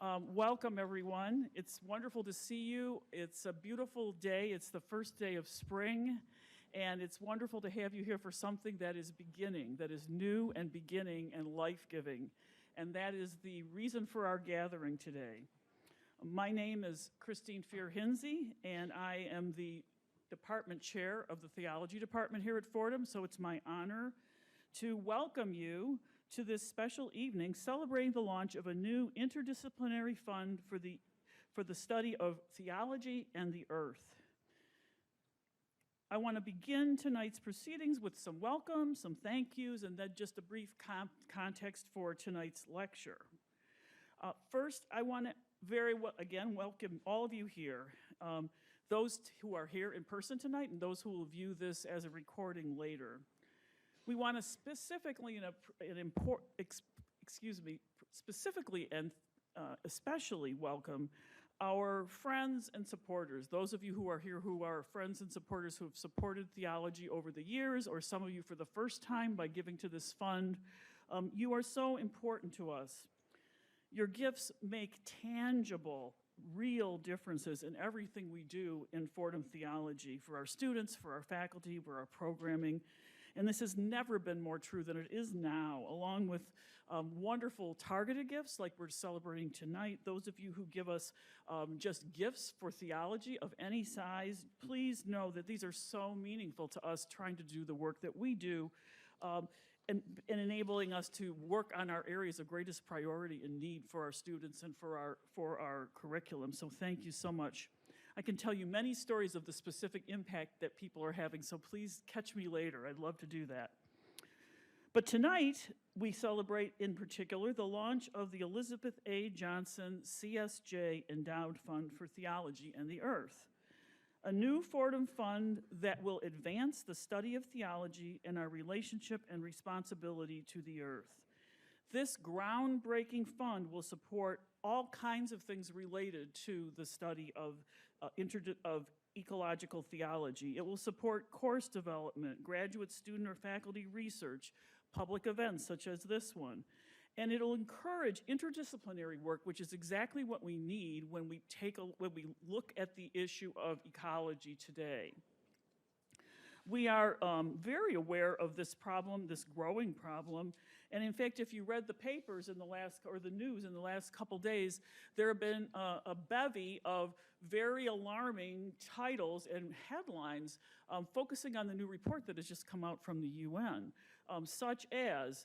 Welcome, everyone. It's wonderful to see you. It's a beautiful day. It's the first day of spring, and it's wonderful to have you here for something that is beginning, that is new and beginning and life-giving, and that is the reason for our gathering today. My name is Christine Fear-Hinsey, and I am the department chair of the Theology department here at Fordham, so it's my honor to welcome you to this special evening celebrating the launch of a new interdisciplinary fund for the study of theology and the earth. I want to begin tonight's proceedings with some welcomes, some thank yous, and then just a brief context for tonight's lecture. First, I want to again welcome all of you here, those who are here in person tonight and those who will view this as a recording later. We want to specifically and especially welcome our friends and supporters, those of you who are here who are friends and supporters who have supported theology over the years, or some of you for the first time by giving to this fund. You are so important to us. Your gifts make tangible, real differences in everything we do in Fordham Theology, for our students, for our faculty, for our programming. And this has never been more true than it is now, along with wonderful targeted gifts like we're celebrating tonight. Those of you who give us just gifts for theology of any size, please know that these are so meaningful to us trying to do the work that we do and enabling us to work on our areas of greatest priority and need for our students and for our curriculum. So thank you so much. I can tell you many stories of the specific impact that people are having, so please catch me later. I'd love to do that. But tonight, we celebrate in particular the launch of the Elizabeth A. Johnson C.S.J. Endowed Fund for Theology and the Earth, a new Fordham fund that will advance the study of theology and our relationship and responsibility to the earth. This groundbreaking fund will support all kinds of things related to the study of ecological theology. It will support course development, graduate student or faculty research, public events such as this one. And it'll encourage interdisciplinary work, which is exactly what we need when we look at the issue of ecology today. We are very aware of this problem, this growing problem, and in fact, if you read the papers or the news in the last couple days, there have been a bevy of very alarming titles and headlines focusing on the new report that has just come out from the UN, such as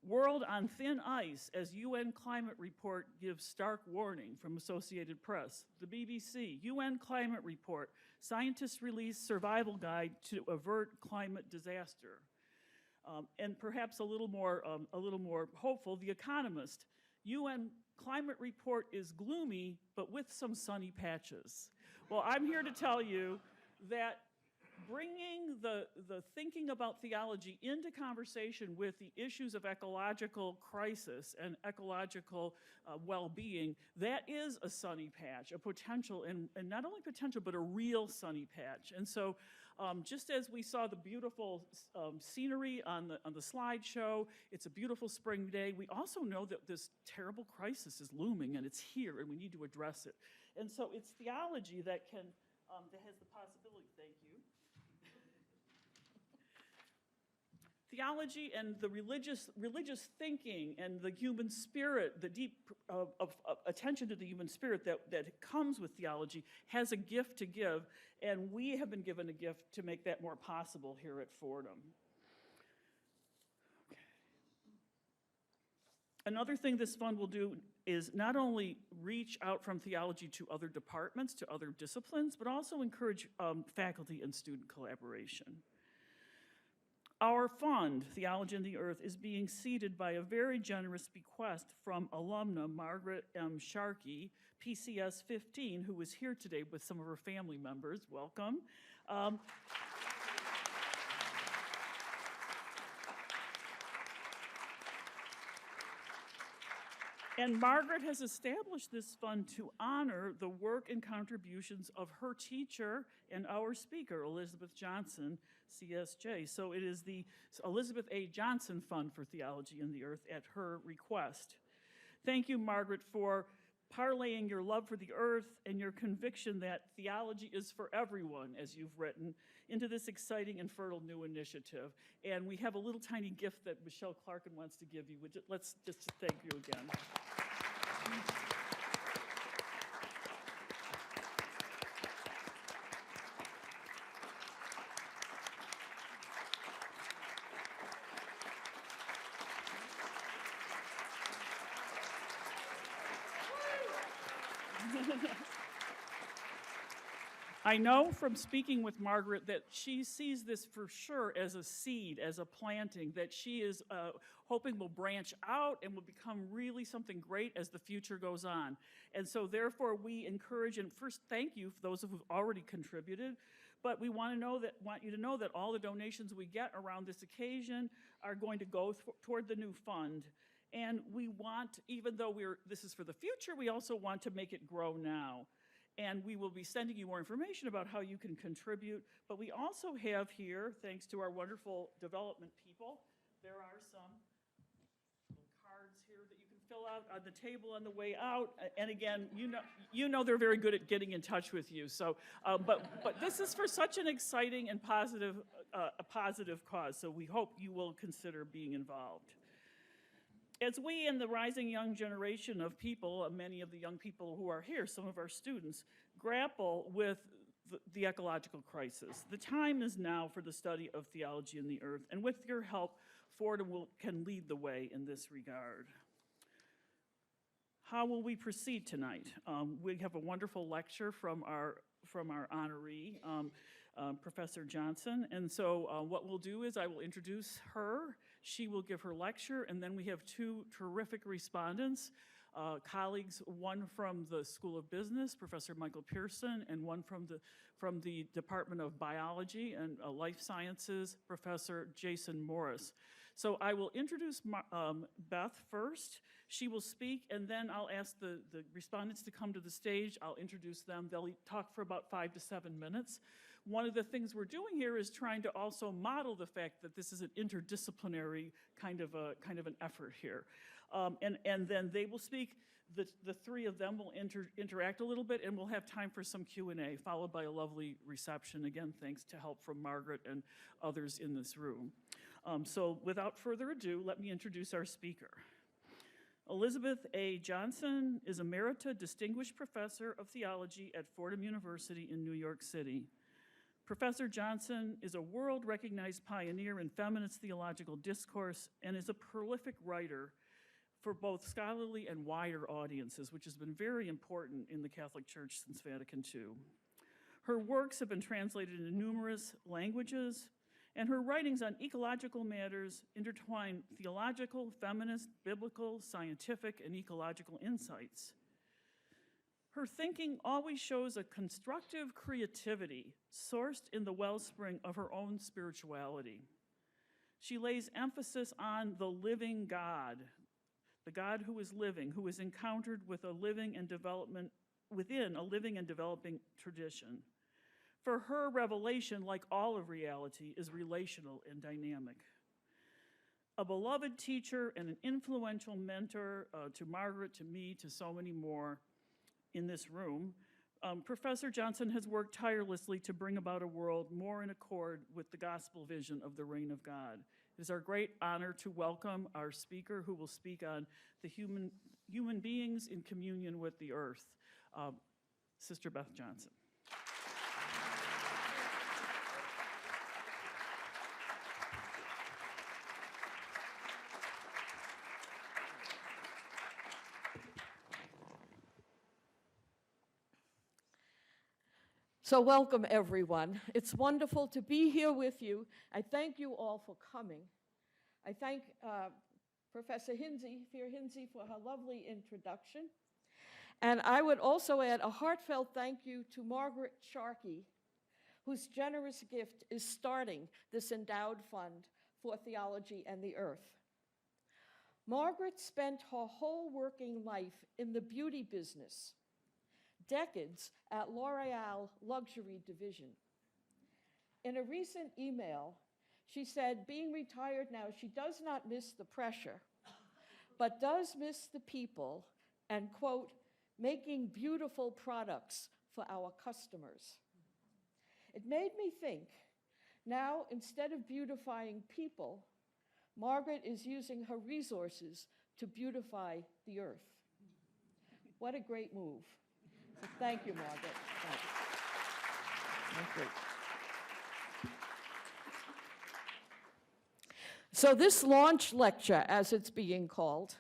World on Thin Ice as UN Climate Report gives stark warning from Associated Press. The BBC, UN Climate Report, scientists release survival guide to avert climate disaster. And perhaps a little more hopeful, The Economist, UN Climate Report is gloomy, but with some sunny patches. Well, I'm here to tell you that bringing the thinking about theology into conversation with the issues of ecological crisis and ecological well-being, that is a sunny patch, a potential, and not only potential, but a real sunny patch. And so just as we saw the beautiful scenery on the slideshow, it's a beautiful spring day, we also know that this terrible crisis is looming and it's here and we need to address it. And so it's theology that has the possibility, thank you. Theology and the religious thinking and the human spirit, the deep attention to the human spirit that comes with theology has a gift to give, and we have been given a gift to make that more possible here at Fordham. Okay. Another thing this fund will do is not only reach out from theology to other departments, to other disciplines, but also encourage faculty and student collaboration. Our fund, Theology and the Earth, is being seeded by a very generous bequest from alumna Margaret M. Sharkey, PCS 15, who is here today with some of her family members. Welcome. And Margaret has established this fund to honor the work and contributions of her teacher and our speaker, Elizabeth Johnson, C.S.J. So it is the Elizabeth A. Johnson Fund for Theology and the Earth at her request. Thank you, Margaret, for parlaying your love for the earth and your conviction that theology is for everyone, as you've written, into this exciting and fertile new initiative. And we have a little tiny gift that Michelle Clarkin wants to give you. Let's just thank you again. I know from speaking with Margaret that she sees this for sure as a seed, as a planting, that she is hoping will branch out and will become really something great as the future goes on. And so therefore we encourage, and first thank you for those who've already contributed, but we want you to know that all the donations we get around this occasion are going to go toward the new fund. And we want, even though this is for the future, we also want to make it grow now. And we will be sending you more information about how you can contribute. But we also have here, thanks to our wonderful development people, there are some little cards here that you can fill out on the table on the way out. And again, you know they're very good at getting in touch with you. So, but this is for such an exciting and a positive cause. So we hope you will consider being involved. As we and the rising young generation of people, many of the young people who are here, some of our students, grapple with the ecological crisis, the time is now for the study of theology in the earth, and with your help, Fordham can lead the way in this regard. How will we proceed tonight? We have a wonderful lecture from our honoree, Professor Johnson, and so what we'll do is I will introduce her. She will give her lecture, and then we have two terrific respondents, colleagues, one from the School of Business, Professor Michael Pearson, and one from the Department of Biology and Life Sciences, Professor Jason Morris. So I will introduce Beth first. She will speak, and then I'll ask the respondents to come to the stage. I'll introduce them. They'll talk for about 5 to 7 minutes. One of the things we're doing here is trying to also model the fact that this is an interdisciplinary kind of an effort here. And then they will speak. The three of them will interact a little bit, and we'll have time for some Q&A, followed by a lovely reception. Again, thanks to help from Margaret and others in this room. So without further ado, let me introduce our speaker. Elizabeth A. Johnson is Emerita Distinguished Professor of Theology at Fordham University in New York City. Professor Johnson is a world-recognized pioneer in feminist theological discourse and is a prolific writer for both scholarly and wider audiences, which has been very important in the Catholic Church since Vatican II. Her works have been translated into numerous languages, and her writings on ecological matters intertwine theological, feminist, biblical, scientific, and ecological insights. Her thinking always shows a constructive creativity sourced in the wellspring of her own spirituality. She lays emphasis on the living God, the God who is living, who is encountered with within a living and developing tradition. For her, revelation, like all of reality, is relational and dynamic. A beloved teacher and an influential mentor to Margaret, to me, to so many more in this room, Professor Johnson has worked tirelessly to bring about a world more in accord with the gospel vision of the reign of God. It is our great honor to welcome our speaker, who will speak on the human beings in communion with the earth, Sister Beth Johnson. So welcome, everyone. It's wonderful to be here with you. I thank you all for coming. I thank Professor Fear Hinsey for her lovely introduction. And I would also add a heartfelt thank you to Margaret Sharkey, whose generous gift is starting this endowed fund for theology and the earth. Margaret spent her whole working life in the beauty business, decades at L'Oreal Luxury Division. In a recent email, she said, being retired now, she does not miss the pressure, but does miss the people and, quote, making beautiful products for our customers. It made me think, now instead of beautifying people, Margaret is using her resources to beautify the earth. What a great move. So thank you, Margaret. Thanks. Thank you. So this launch lecture, as it's being called,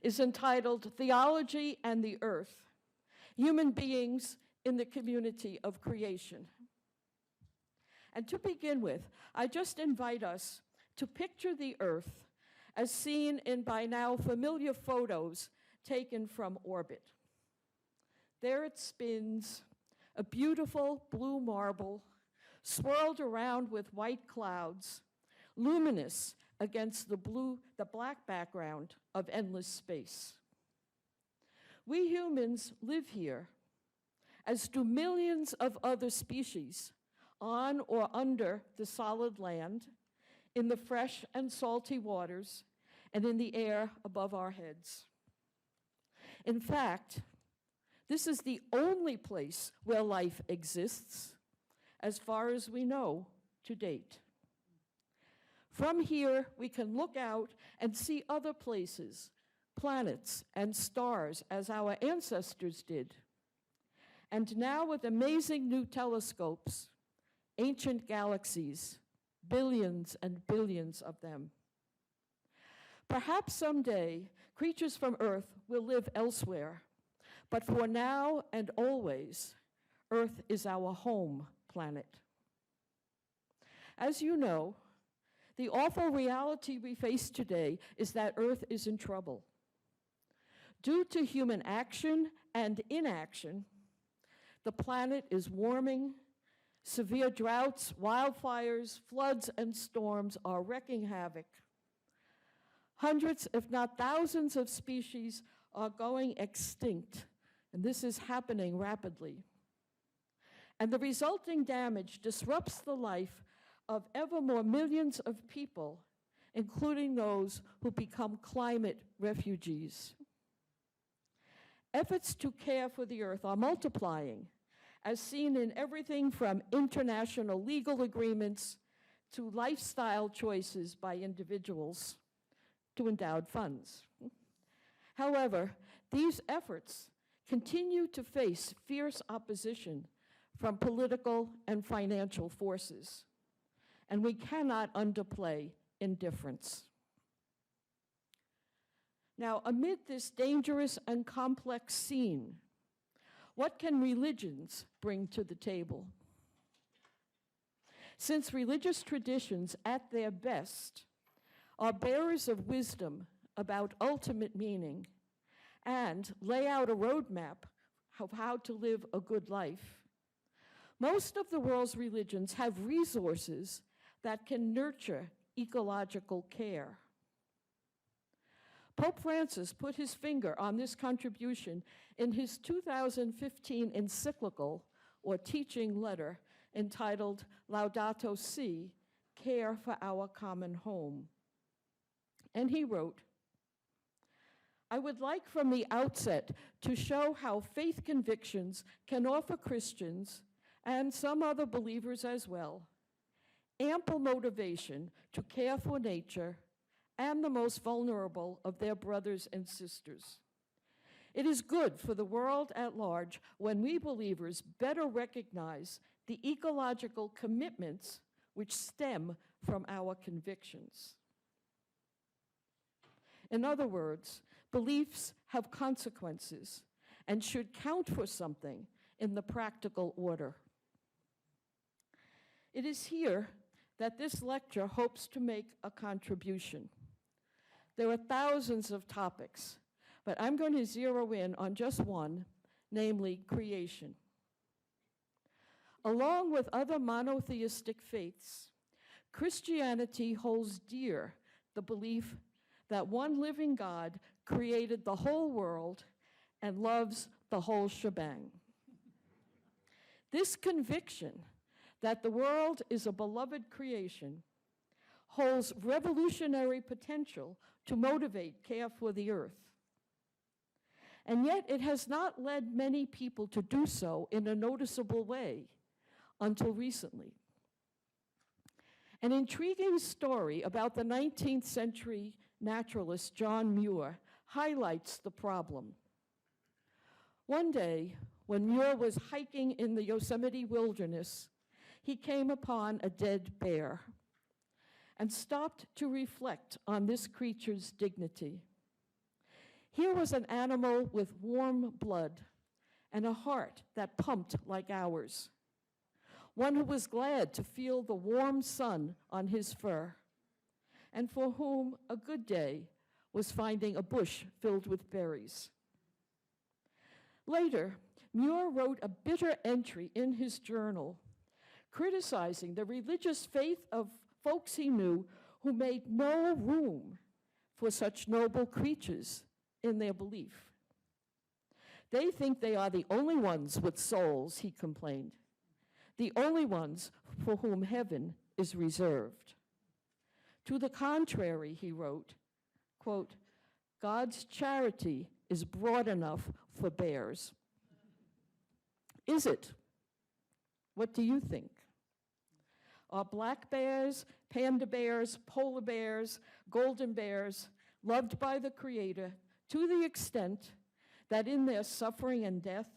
is entitled Theology and the Earth, Human Beings in the Community of Creation. And to begin with, I just invite us to picture the Earth as seen in by now familiar photos taken from orbit. There it spins, a beautiful blue marble, swirled around with white clouds, luminous against the black background of endless space. We humans live here, as do millions of other species, on or under the solid land, in the fresh and salty waters, and in the air above our heads. In fact, this is the only place where life exists, as far as we know to date. From here, we can look out and see other places, planets and stars, as our ancestors did. And now with amazing new telescopes, ancient galaxies, billions and billions of them. Perhaps someday, creatures from Earth will live elsewhere, but for now and always, Earth is our home planet. As you know, the awful reality we face today is that Earth is in trouble. Due to human action and inaction, the planet is warming. Severe droughts, wildfires, floods, and storms are wreaking havoc. Hundreds, if not thousands, of species are going extinct, and this is happening rapidly. And the resulting damage disrupts the life of ever more millions of people, including those who become climate refugees. Efforts to care for the Earth are multiplying, as seen in everything from international legal agreements to lifestyle choices by individuals to endowed funds. However, these efforts continue to face fierce opposition from political and financial forces, and we cannot underplay indifference. Now, amid this dangerous and complex scene, what can religions bring to the table? Since religious traditions, at their best, are bearers of wisdom about ultimate meaning and lay out a roadmap of how to live a good life, most of the world's religions have resources that can nurture ecological care. Pope Francis put his finger on this contribution in his 2015 encyclical, or teaching letter, entitled Laudato Si, Care for Our Common Home. And he wrote, I would like from the outset to show how faith convictions can offer Christians, and some other believers as well, ample motivation to care for nature and the most vulnerable of their brothers and sisters. It is good for the world at large when we believers better recognize the ecological commitments which stem from our convictions. In other words, beliefs have consequences and should count for something in the practical order. It is here that this lecture hopes to make a contribution. There are thousands of topics, but I'm going to zero in on just one, namely creation. Along with other monotheistic faiths, Christianity holds dear the belief that one living God created the whole world and loves the whole shebang. This conviction that the world is a beloved creation holds revolutionary potential to motivate care for the earth. And yet it has not led many people to do so in a noticeable way until recently. An intriguing story about the 19th century naturalist John Muir highlights the problem. One day, when Muir was hiking in the Yosemite wilderness, he came upon a dead bear and stopped to reflect on this creature's dignity. Here was an animal with warm blood and a heart that pumped like ours, one who was glad to feel the warm sun on his fur, and for whom a good day was finding a bush filled with berries. Later, Muir wrote a bitter entry in his journal, criticizing the religious faith of folks he knew who made no room for such noble creatures in their belief. They think they are the only ones with souls, he complained, the only ones for whom heaven is reserved. To the contrary, he wrote, quote, God's charity is broad enough for bears. Is it? What do you think? Are black bears, panda bears, polar bears, golden bears loved by the Creator to the extent that in their suffering and death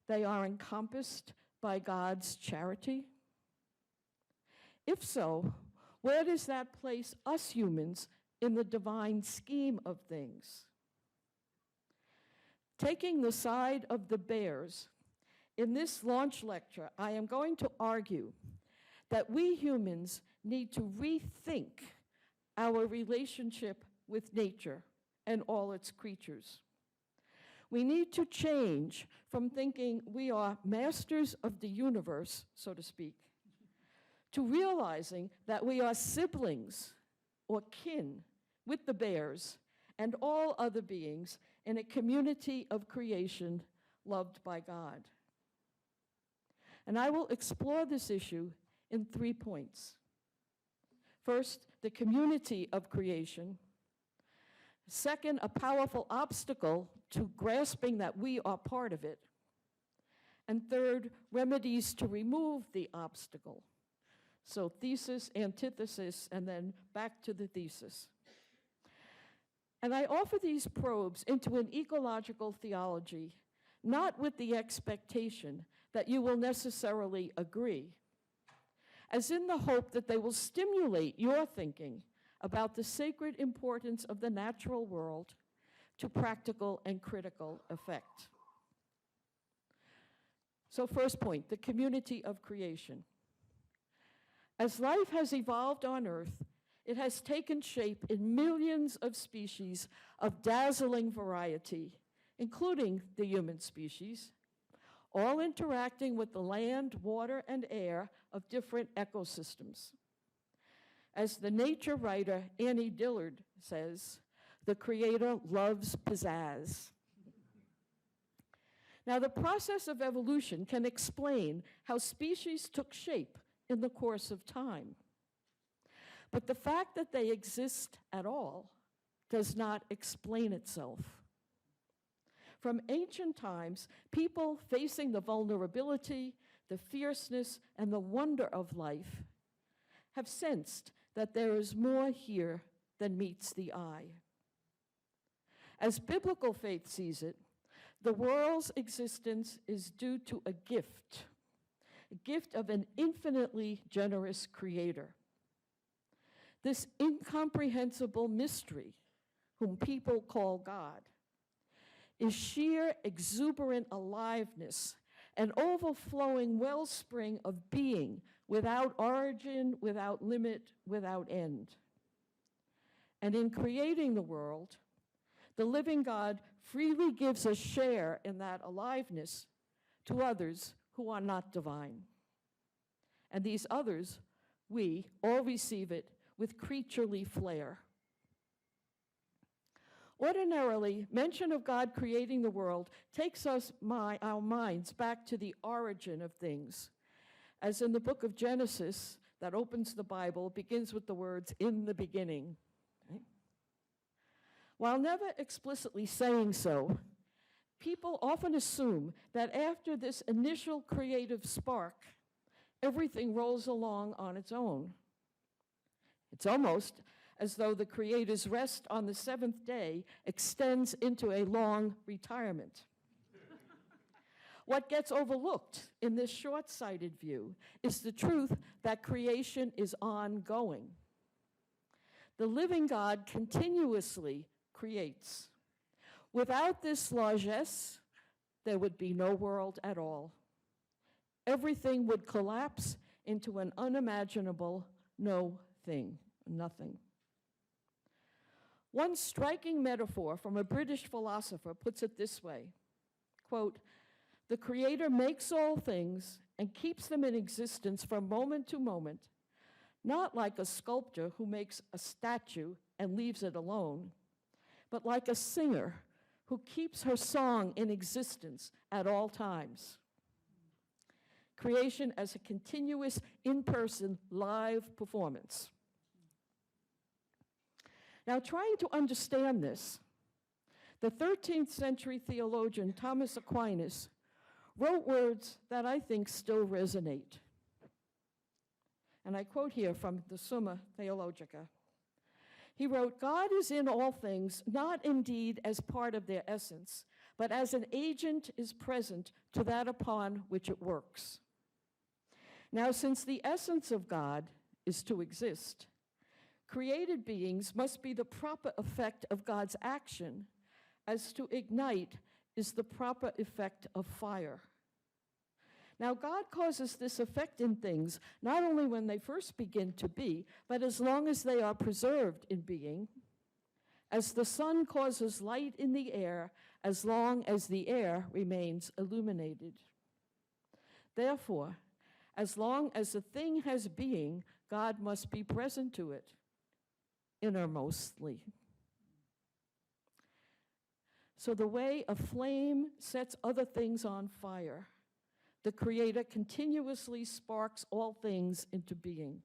they are encompassed by God's charity? If so, where does that place us humans in the divine scheme of things? Taking the side of the bears, in this launch lecture, I am going to argue that we humans need to rethink our relationship with nature and all its creatures. We need to change from thinking we are masters of the universe, so to speak, to realizing that we are siblings or kin with the bears and all other beings in a community of creation loved by God. And I will explore this issue in 3 points. First, the community of creation. Second, a powerful obstacle to grasping that we are part of it. And third, remedies to remove the obstacle. So thesis, antithesis, and then back to the thesis. And I offer these probes into an ecological theology, not with the expectation that you will necessarily agree, as in the hope that they will stimulate your thinking about the sacred importance of the natural world to practical and critical effect. So first point, the community of creation. As life has evolved on Earth, it has taken shape in millions of species of dazzling variety, including the human species, all interacting with the land, water, and air of different ecosystems. As the nature writer Annie Dillard says, the Creator loves pizzazz. Now, the process of evolution can explain how species took shape in the course of time. But the fact that they exist at all does not explain itself. From ancient times, people facing the vulnerability, the fierceness, and the wonder of life have sensed that there is more here than meets the eye. As biblical faith sees it, the world's existence is due to a gift of an infinitely generous Creator. This incomprehensible mystery, whom people call God, is sheer exuberant aliveness, an overflowing wellspring of being without origin, without limit, without end. And in creating the world, the living God freely gives a share in that aliveness to others who are not divine. And these others, we, all receive it with creaturely flair. Ordinarily, mention of God creating the world takes our minds back to the origin of things. As in the book of Genesis, that opens the Bible begins with the words, "in the beginning." Right? While never explicitly saying so, people often assume that after this initial creative spark, everything rolls along on its own. It's almost as though the Creator's rest on the seventh day extends into a long retirement. What gets overlooked in this short-sighted view is the truth that creation is ongoing. The living God continuously creates. Without this largesse, there would be no world at all. Everything would collapse into an unimaginable no thing, nothing. One striking metaphor from a British philosopher puts it this way, quote, "The Creator makes all things and keeps them in existence from moment to moment, not like a sculptor who makes a statue and leaves it alone, but like a singer who keeps her song in existence at all times." Creation as a continuous, in-person, live performance. Now, trying to understand this, the 13th century theologian Thomas Aquinas wrote words that I think still resonate. And I quote here from the Summa Theologica. He wrote, "God is in all things, not indeed as part of their essence, but as an agent is present to that upon which it works. Now, since the essence of God is to exist, created beings must be the proper effect of God's action, as to ignite is the proper effect of fire. Now, God causes this effect in things, not only when they first begin to be, but as long as they are preserved in being, as the sun causes light in the air, as long as the air remains illuminated. Therefore, as long as a thing has being, God must be present to it, innermostly. So the way a flame sets other things on fire, the Creator continuously sparks all things into being.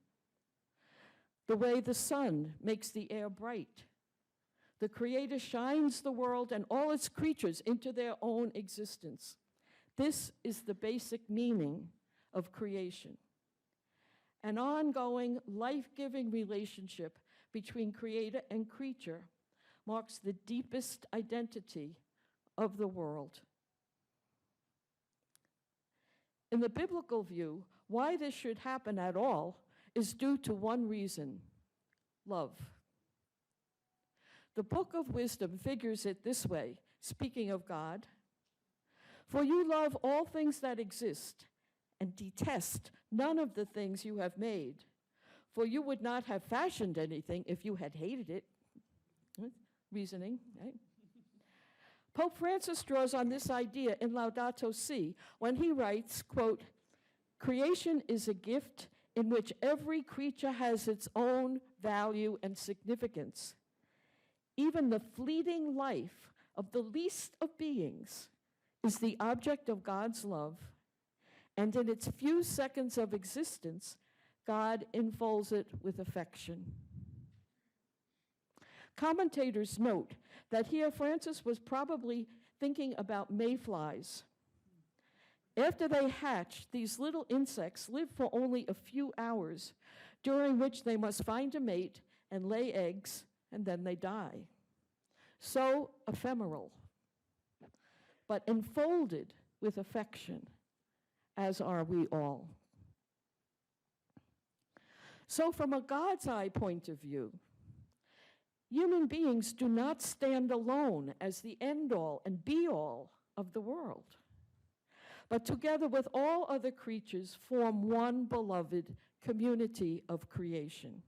The way the sun makes the air bright, the Creator shines the world and all its creatures into their own existence. This is the basic meaning of creation. An ongoing, life-giving relationship between Creator and creature marks the deepest identity of the world. In the biblical view, why this should happen at all is due to one reason: love. The Book of Wisdom figures it this way, speaking of God: "For you love all things that exist, and detest none of the things you have made. For you would not have fashioned anything if you had hated it." Reasoning, right? Pope Francis draws on this idea in Laudato Si when he writes, quote, "Creation is a gift in which every creature has its own value and significance. Even the fleeting life of the least of beings is the object of God's love, and in its few seconds of existence, God enfolds it with affection." Commentators note that here Francis was probably thinking about mayflies. After they hatch, these little insects live for only a few hours, during which they must find a mate and lay eggs, and then they die. So ephemeral, but enfolded with affection, as are we all. So from a God's eye point of view, human beings do not stand alone as the end-all and be-all of the world, but together with all other creatures form one beloved community of creation.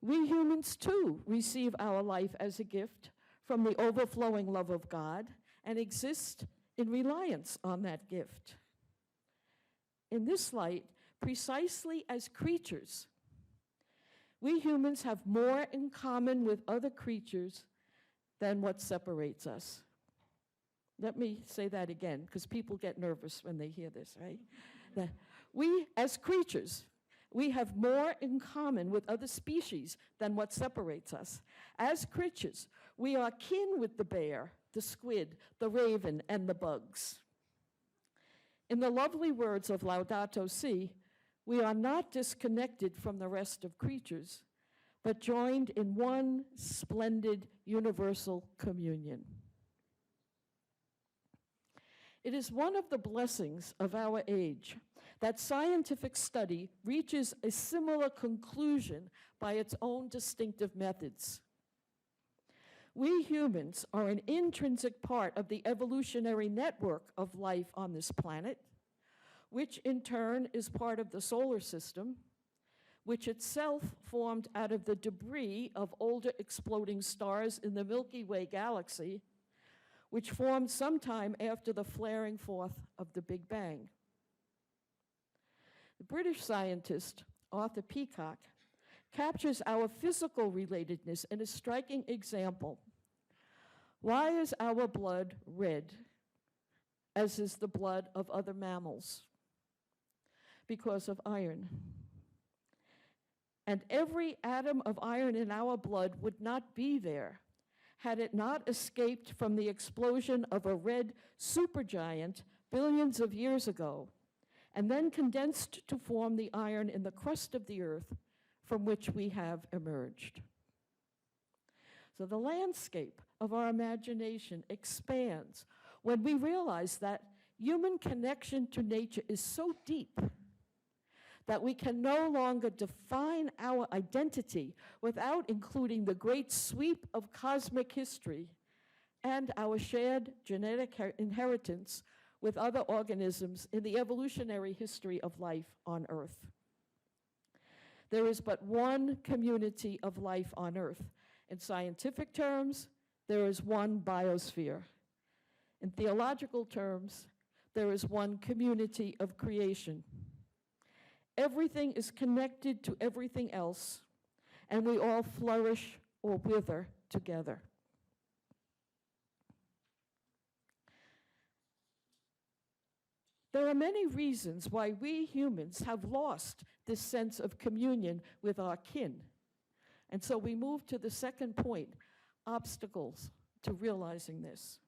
We humans, too, receive our life as a gift from the overflowing love of God and exist in reliance on that gift. In this light, precisely as creatures, we humans have more in common with other creatures than what separates us. Let me say that again, because people get nervous when they hear this, right? That we, as creatures, We have more in common with other species than what separates us. As creatures, we are kin with the bear, the squid, the raven, and the bugs. In the lovely words of Laudato Si, we are not disconnected from the rest of creatures, but joined in one splendid universal communion. It is one of the blessings of our age that scientific study reaches a similar conclusion by its own distinctive methods. We humans are an intrinsic part of the evolutionary network of life on this planet, which in turn is part of the solar system, which itself formed out of the debris of older exploding stars in the Milky Way galaxy, which formed sometime after the flaring forth of the Big Bang. The British scientist Arthur Peacock captures our physical relatedness in a striking example. Why is our blood red, as is the blood of other mammals? Because of iron. And every atom of iron in our blood would not be there had it not escaped from the explosion of a red supergiant billions of years ago, and then condensed to form the iron in the crust of the earth from which we have emerged. So the landscape of our imagination expands when we realize that human connection to nature is so deep that we can no longer define our identity without including the great sweep of cosmic history and our shared genetic inheritance with other organisms in the evolutionary history of life on Earth. There is but one community of life on Earth. In scientific terms, there is one biosphere. In theological terms, there is one community of creation. Everything is connected to everything else, and we all flourish or wither together. There are many reasons why we humans have lost this sense of communion with our kin. And so we move to the second point, obstacles to realizing this.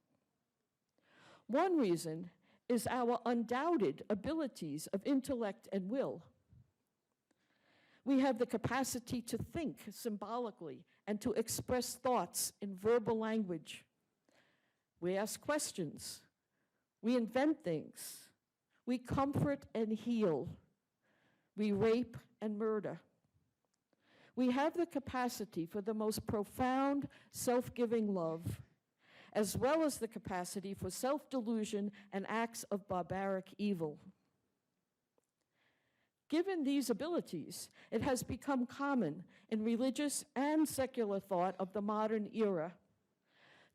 One reason is our undoubted abilities of intellect and will. We have the capacity to think symbolically and to express thoughts in verbal language. We ask questions. We invent things. We comfort and heal. We rape and murder. We have the capacity for the most profound self-giving love, as well as the capacity for self-delusion and acts of barbaric evil. Given these abilities, it has become common in religious and secular thought of the modern era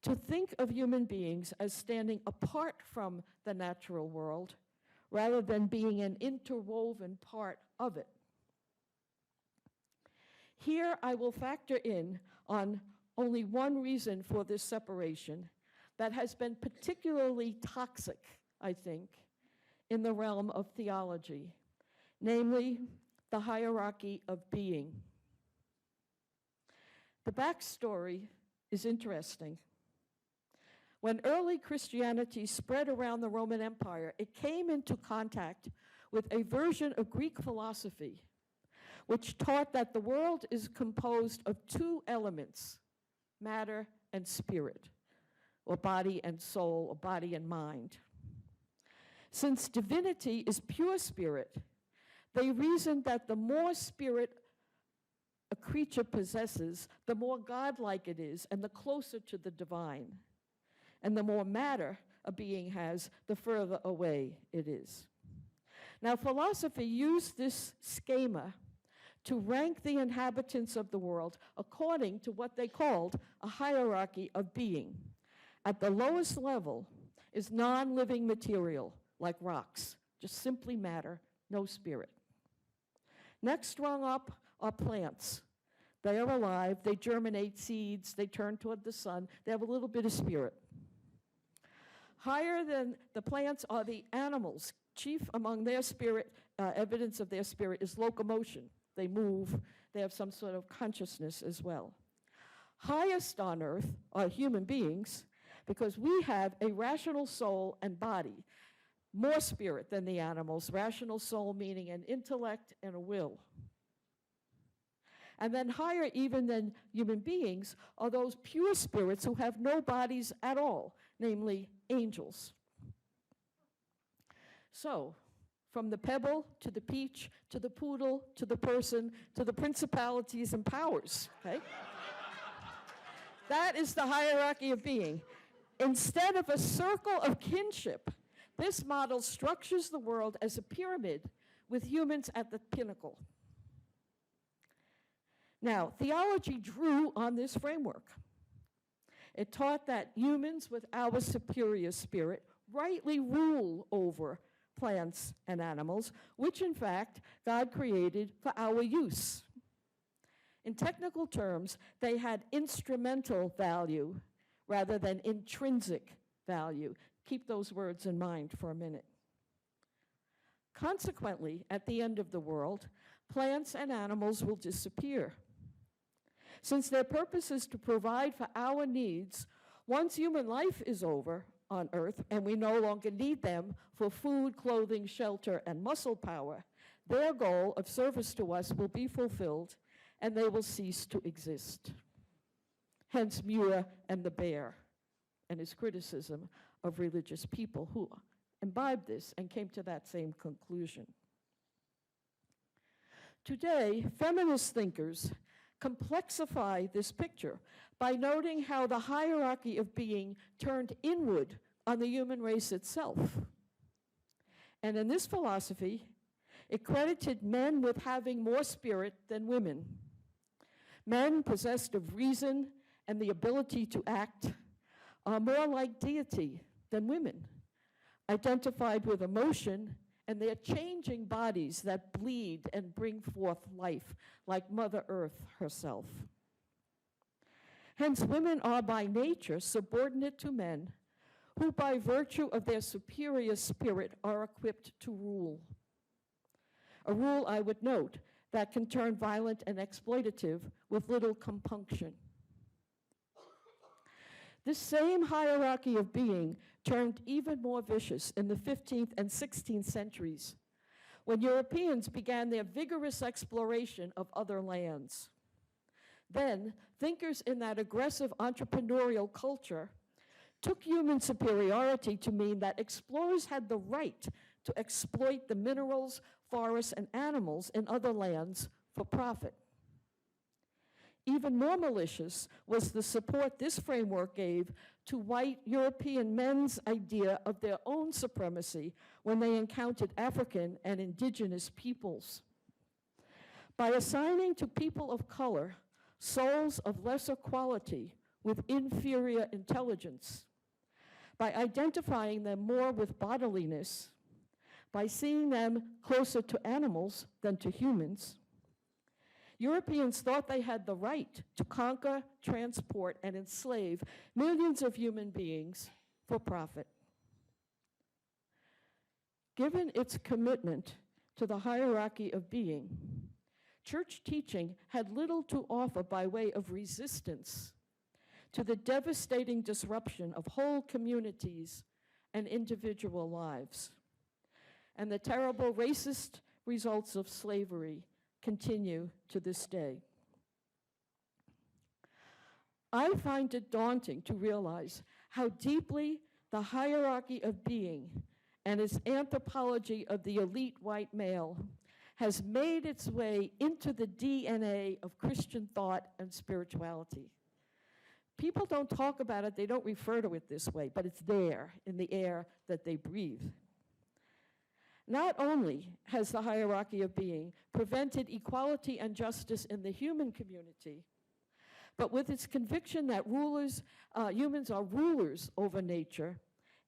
to think of human beings as standing apart from the natural world rather than being an interwoven part of it. Here I will factor in on only one reason for this separation that has been particularly toxic, I think, in the realm of theology, namely the hierarchy of being. The backstory is interesting. When early Christianity spread around the Roman Empire, it came into contact with a version of Greek philosophy which taught that the world is composed of two elements, matter and spirit, or body and soul, or body and mind. Since divinity is pure spirit, they reasoned that the more spirit a creature possesses, the more godlike it is and the closer to the divine. And the more matter a being has, the further away it is. Now, philosophy used this schema to rank the inhabitants of the world according to what they called a hierarchy of being. At the lowest level is non-living material, like rocks, just simply matter, no spirit. Next rung up are plants. They are alive, they germinate seeds, they turn toward the sun, they have a little bit of spirit. Higher than the plants are the animals, chief among their spirit, evidence of their spirit is locomotion. They move, they have some sort of consciousness as well. Highest on earth are human beings because we have a rational soul and body, more spirit than the animals, rational soul meaning an intellect and a will. And then higher even than human beings are those pure spirits who have no bodies at all, namely angels. So, from the pebble to the peach to the poodle to the person to the principalities and powers, okay? That is the hierarchy of being. Instead of a circle of kinship, this model structures the world as a pyramid with humans at the pinnacle. Now, theology drew on this framework. It taught that humans with our superior spirit rightly rule over plants and animals, which in fact God created for our use. In technical terms, they had instrumental value rather than intrinsic value. Keep those words in mind for a minute. Consequently, at the end of the world, plants and animals will disappear. Since their purpose is to provide for our needs, once human life is over on Earth and we no longer need them for food, clothing, shelter, and muscle power, their goal of service to us will be fulfilled and they will cease to exist. Hence Muir and the bear and his criticism of religious people who imbibed this and came to that same conclusion. Today, feminist thinkers complexify this picture by noting how the hierarchy of being turned inward on the human race itself. And in this philosophy, it credited men with having more spirit than women. Men possessed of reason and the ability to act are more like deity than women, identified with emotion and their changing bodies that bleed and bring forth life, like Mother Earth herself. Hence, women are by nature subordinate to men, who by virtue of their superior spirit are equipped to rule. A rule, I would note, that can turn violent and exploitative with little compunction. This same hierarchy of being turned even more vicious in the 15th and 16th centuries, when Europeans began their vigorous exploration of other lands. Then, thinkers in that aggressive entrepreneurial culture took human superiority to mean that explorers had the right to exploit the minerals, forests, and animals in other lands for profit. Even more malicious was the support this framework gave to white European men's idea of their own supremacy when they encountered African and indigenous peoples. By assigning to people of color souls of lesser quality with inferior intelligence, by identifying them more with bodiliness, by seeing them closer to animals than to humans, Europeans thought they had the right to conquer, transport, and enslave millions of human beings for profit. Given its commitment to the hierarchy of being, church teaching had little to offer by way of resistance to the devastating disruption of whole communities and individual lives. And the terrible racist results of slavery continue to this day. I find it daunting to realize how deeply the hierarchy of being and its anthropology of the elite white male has made its way into the DNA of Christian thought and spirituality. People don't talk about it, they don't refer to it this way, but it's there in the air that they breathe. Not only has the hierarchy of being prevented equality and justice in the human community, but with its conviction that humans are rulers over nature,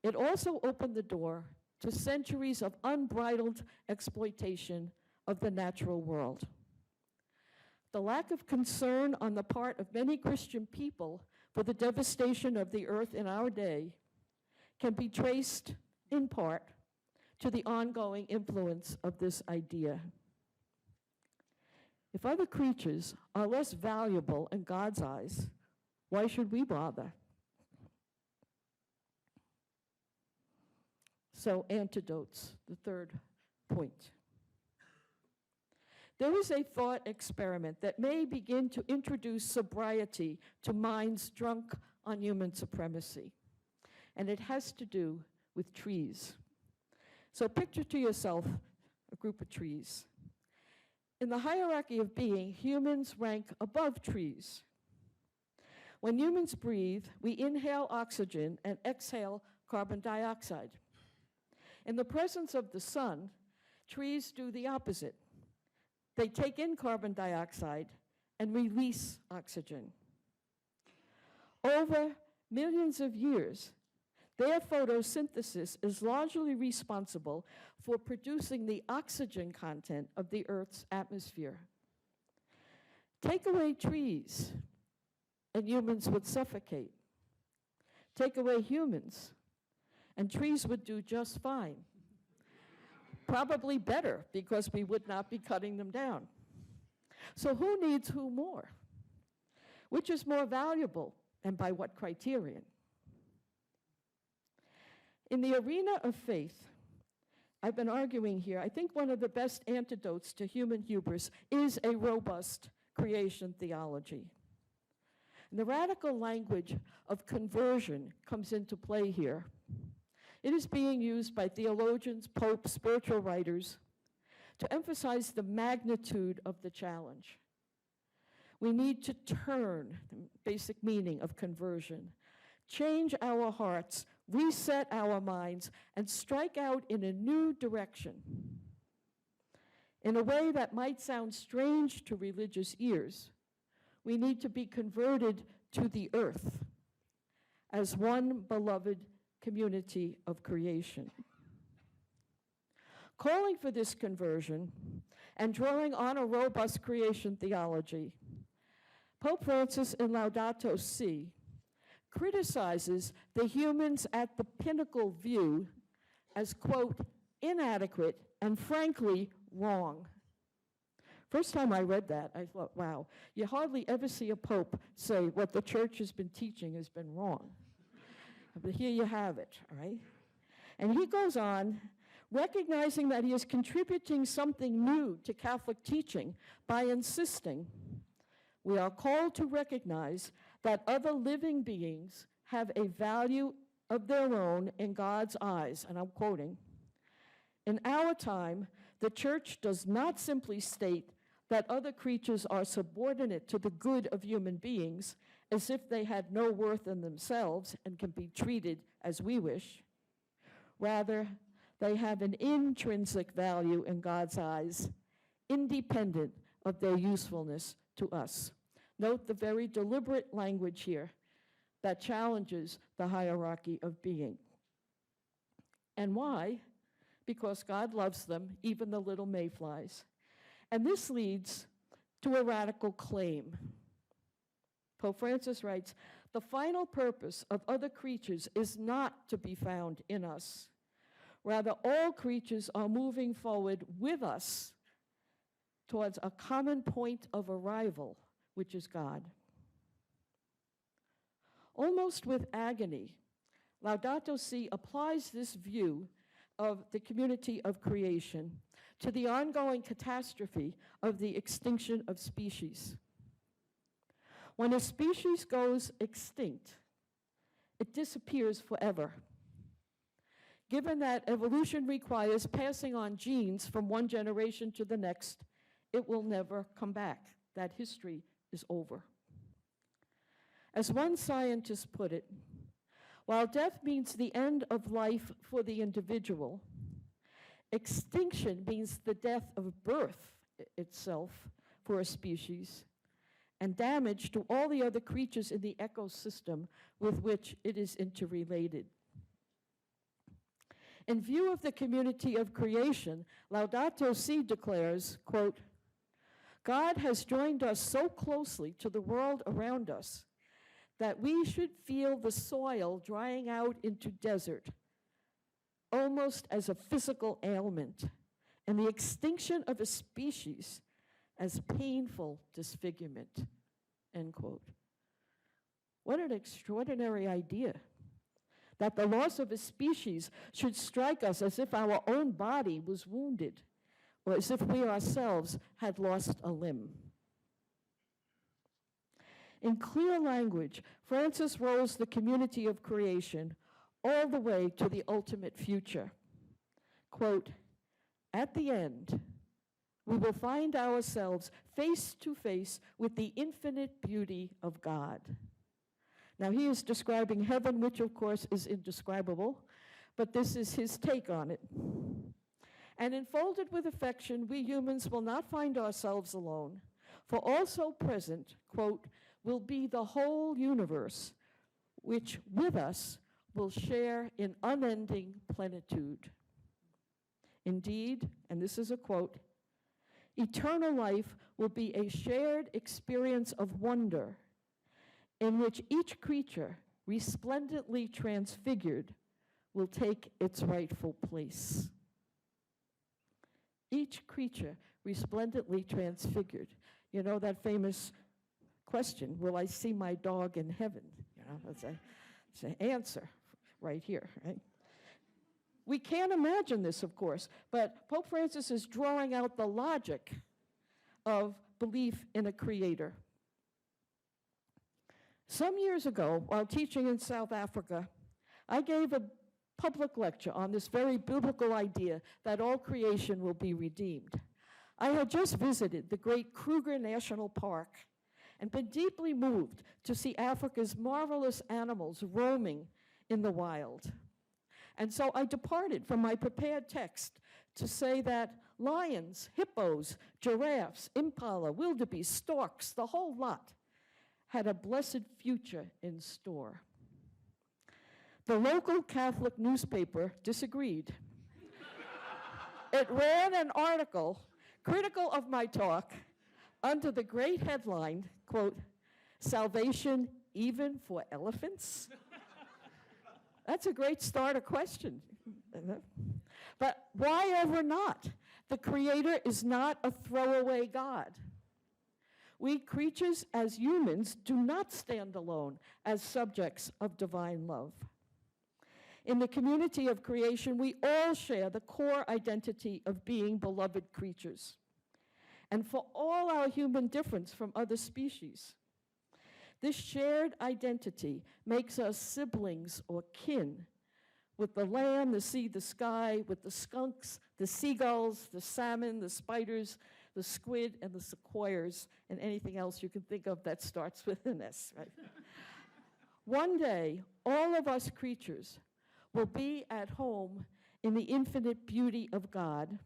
it also opened the door to centuries of unbridled exploitation of the natural world. The lack of concern on the part of many Christian people for the devastation of the earth in our day can be traced, in part, to the ongoing influence of this idea. If other creatures are less valuable in God's eyes, why should we bother? So, antidotes, the third point. There is a thought experiment that may begin to introduce sobriety to minds drunk on human supremacy, and it has to do with trees. So picture to yourself a group of trees. In the hierarchy of being, humans rank above trees. When humans breathe, we inhale oxygen and exhale carbon dioxide. In the presence of the sun, trees do the opposite. They take in carbon dioxide and release oxygen. Over millions of years, their photosynthesis is largely responsible for producing the oxygen content of the Earth's atmosphere. Take away trees, and humans would suffocate. Take away humans, and trees would do just fine. Probably better, because we would not be cutting them down. So who needs who more? Which is more valuable, and by what criterion? In the arena of faith, I've been arguing here, I think one of the best antidotes to human hubris is a robust creation theology. And the radical language of conversion comes into play here. It is being used by theologians, popes, spiritual writers to emphasize the magnitude of the challenge. We need to turn, the basic meaning of conversion, change our hearts, reset our minds, and strike out in a new direction. In a way that might sound strange to religious ears, we need to be converted to the earth as one beloved community of creation. Calling for this conversion and drawing on a robust creation theology, Pope Francis in Laudato Si criticizes the humans at the pinnacle view as, quote, inadequate and frankly wrong. First time I read that, I thought, wow, you hardly ever see a pope say what the church has been teaching has been wrong. But here you have it, all right? And he goes on, recognizing that he is contributing something new to Catholic teaching by insisting we are called to recognize that other living beings have a value of their own in God's eyes, and I'm quoting, in our time, the church does not simply state that other creatures are subordinate to the good of human beings as if they had no worth in themselves and can be treated as we wish. Rather, they have an intrinsic value in God's eyes, independent of their usefulness to us. Note the very deliberate language here that challenges the hierarchy of being. And why? Because God loves them, even the little mayflies. And this leads to a radical claim. Pope Francis writes, the final purpose of other creatures is not to be found in us. Rather, all creatures are moving forward with us towards a common point of arrival, which is God. Almost with agony, Laudato Si applies this view of the community of creation to the ongoing catastrophe of the extinction of species. When a species goes extinct, it disappears forever. Given that evolution requires passing on genes from one generation to the next, it will never come back. That history is over. As one scientist put it, while death means the end of life for the individual, extinction means the death of birth itself for a species and damage to all the other creatures in the ecosystem with which it is interrelated. In view of the community of creation, Laudato Si declares, quote, God has joined us so closely to the world around us that we should feel the soil drying out into desert, almost as a physical ailment, and the extinction of a species as painful disfigurement, end quote. What an extraordinary idea, that the loss of a species should strike us as if our own body was wounded, or as if we ourselves had lost a limb. In clear language, Francis rolls the community of creation all the way to the ultimate future. Quote, "At the end, we will find ourselves face to face with the infinite beauty of God." Now, he is describing heaven, which, of course, is indescribable, but this is his take on it. "And enfolded with affection, we humans will not find ourselves alone, for also present," quote, "will be the whole universe, which with us will share in unending plenitude. Indeed," and this is a quote, "eternal life will be a shared experience of wonder in which each creature, resplendently transfigured, will take its rightful place." Each creature resplendently transfigured. You know that famous question, will I see my dog in heaven? You know, that's an answer right here, right? We can't imagine this, of course, but Pope Francis is drawing out the logic of belief in a creator. Some years ago, while teaching in South Africa, I gave a public lecture on this very biblical idea that all creation will be redeemed. I had just visited the great Kruger National Park and been deeply moved to see Africa's marvelous animals roaming in the wild. And so I departed from my prepared text to say that lions, hippos, giraffes, impala, wildebeest, storks, the whole lot, had a blessed future in store. The local Catholic newspaper disagreed. It ran an article critical of my talk under the great headline, quote, "Salvation even for elephants?" That's a great starter question. But why ever not? The Creator is not a throwaway God. We creatures as humans do not stand alone as subjects of divine love. In the community of creation, we all share the core identity of being beloved creatures. And for all our human difference from other species, this shared identity makes us siblings or kin with the land, the sea, the sky, with the skunks, the seagulls, the salmon, the spiders, the squid, and the sequoias, and anything else you can think of that starts with an S, right? One day, all of us creatures will be at home in the infinite beauty of God,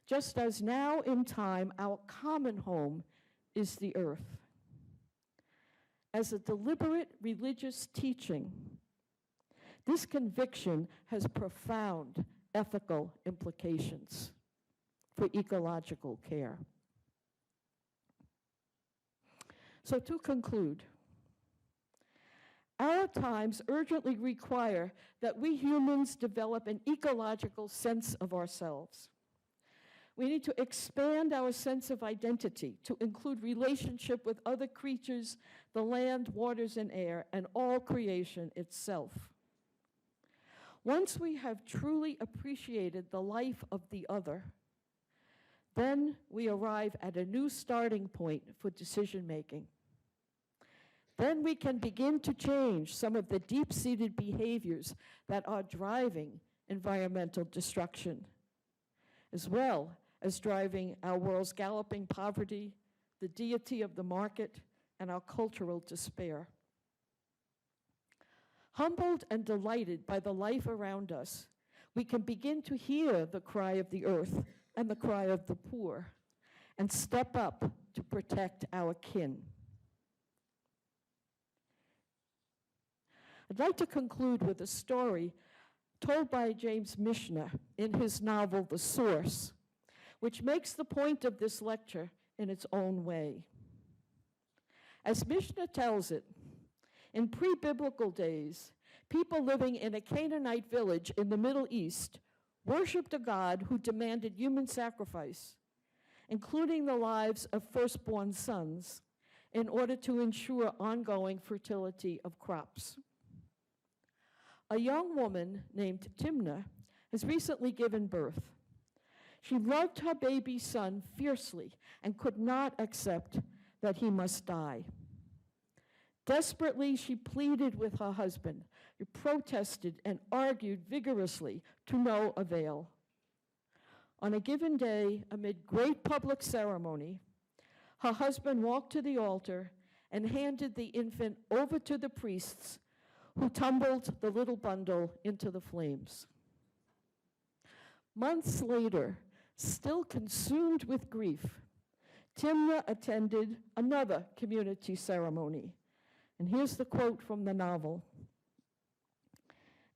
just as now in time our common home is the earth. As a deliberate religious teaching, this conviction has profound ethical implications for ecological care. So to conclude, our times urgently require that we humans develop an ecological sense of ourselves. We need to expand our sense of identity to include relationship with other creatures, the land, waters, and air, and all creation itself. Once we have truly appreciated the life of the other, then we arrive at a new starting point for decision-making. Then we can begin to change some of the deep-seated behaviors that are driving environmental destruction, as well as driving our world's galloping poverty, the deity of the market, and our cultural despair. Humbled and delighted by the life around us, we can begin to hear the cry of the earth and the cry of the poor, and step up to protect our kin. I'd like to conclude with a story told by James Michener in his novel, The Source, which makes the point of this lecture in its own way. As Michener tells it, in pre-biblical days, people living in a Canaanite village in the Middle East worshiped a God who demanded human sacrifice, including the lives of firstborn sons, in order to ensure ongoing fertility of crops. A young woman named Timnah has recently given birth. She loved her baby son fiercely and could not accept that he must die. Desperately, she pleaded with her husband, who protested and argued vigorously to no avail. On a given day, amid great public ceremony, her husband walked to the altar and handed the infant over to the priests, who tumbled the little bundle into the flames. Months later, still consumed with grief, Timnah attended another community ceremony. And here's the quote from the novel.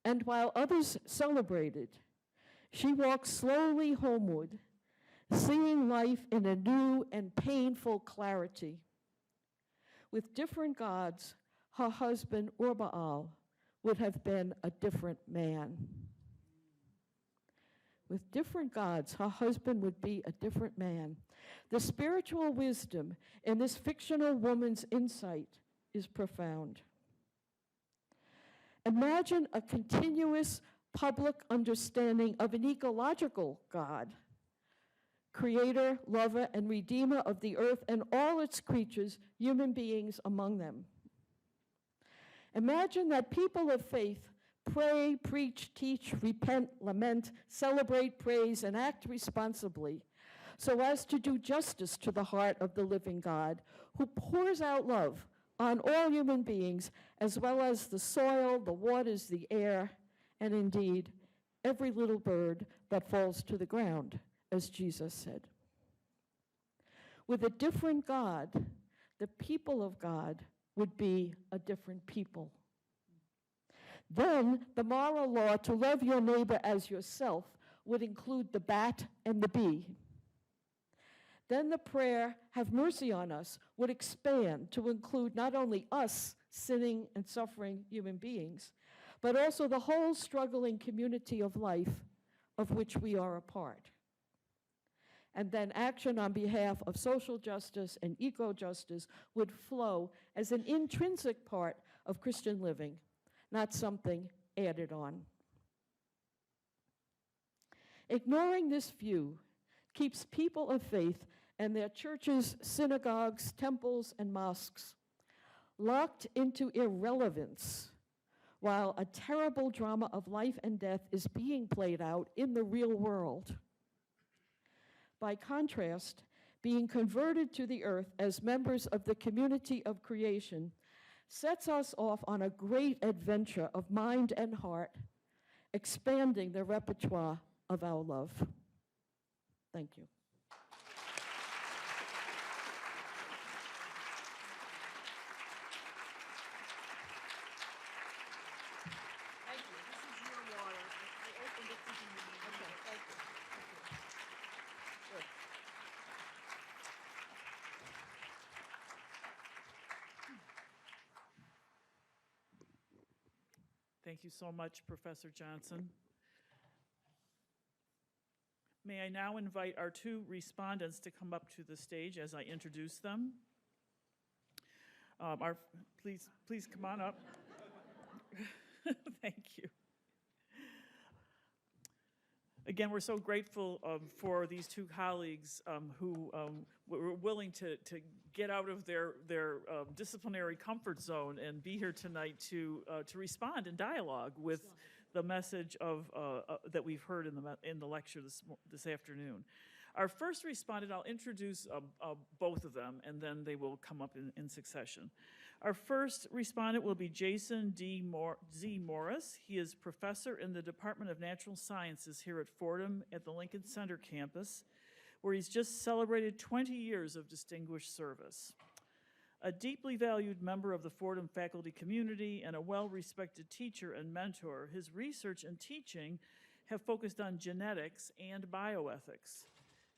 "And while others celebrated, she walked slowly homeward, seeing life in a new and painful clarity. With different gods, her husband Urbaal would have been a different man." With different gods, her husband would be a different man. The spiritual wisdom in this fictional woman's insight is profound. Imagine a continuous public understanding of an ecological God, creator, lover, and redeemer of the earth and all its creatures, human beings among them. Imagine that people of faith pray, preach, teach, repent, lament, celebrate, praise, and act responsibly so as to do justice to the heart of the living God, who pours out love on all human beings, as well as the soil, the waters, the air, and indeed, every little bird that falls to the ground, as Jesus said. With a different God, the people of God would be a different people. Then the moral law to love your neighbor as yourself would include the bat and the bee. Then the prayer, "Have mercy on us," would expand to include not only us, sinning and suffering human beings, but also the whole struggling community of life of which we are a part. And then action on behalf of social justice and eco-justice would flow as an intrinsic part of Christian living, not something added on. Ignoring this view keeps people of faith and their churches, synagogues, temples, and mosques locked into irrelevance while a terrible drama of life and death is being played out in the real world. By contrast, being converted to the earth as members of the community of creation sets us off on a great adventure of mind and heart, expanding the repertoire of our love. Thank you. Thank you. This is your water. I opened it thinking you needed it. Okay, thank you. Good. Thank you so much, Professor Johnson. May I now invite our two respondents to come up to the stage as I introduce them. Please come on up. Thank you. Again, we're so grateful for these two colleagues who were willing to get out of their disciplinary comfort zone and be here tonight to respond in dialogue with the message of that we've heard in the lecture this afternoon. Our first respondent, I'll introduce both of them, and then they will come up in succession. Our first respondent will be Jason Z. Morris. He is professor in the Department of Natural Sciences here at Fordham at the Lincoln Center campus, where he's just celebrated 20 years of distinguished service. A deeply valued member of the Fordham faculty community and a well-respected teacher and mentor, his research and teaching have focused on genetics and bioethics.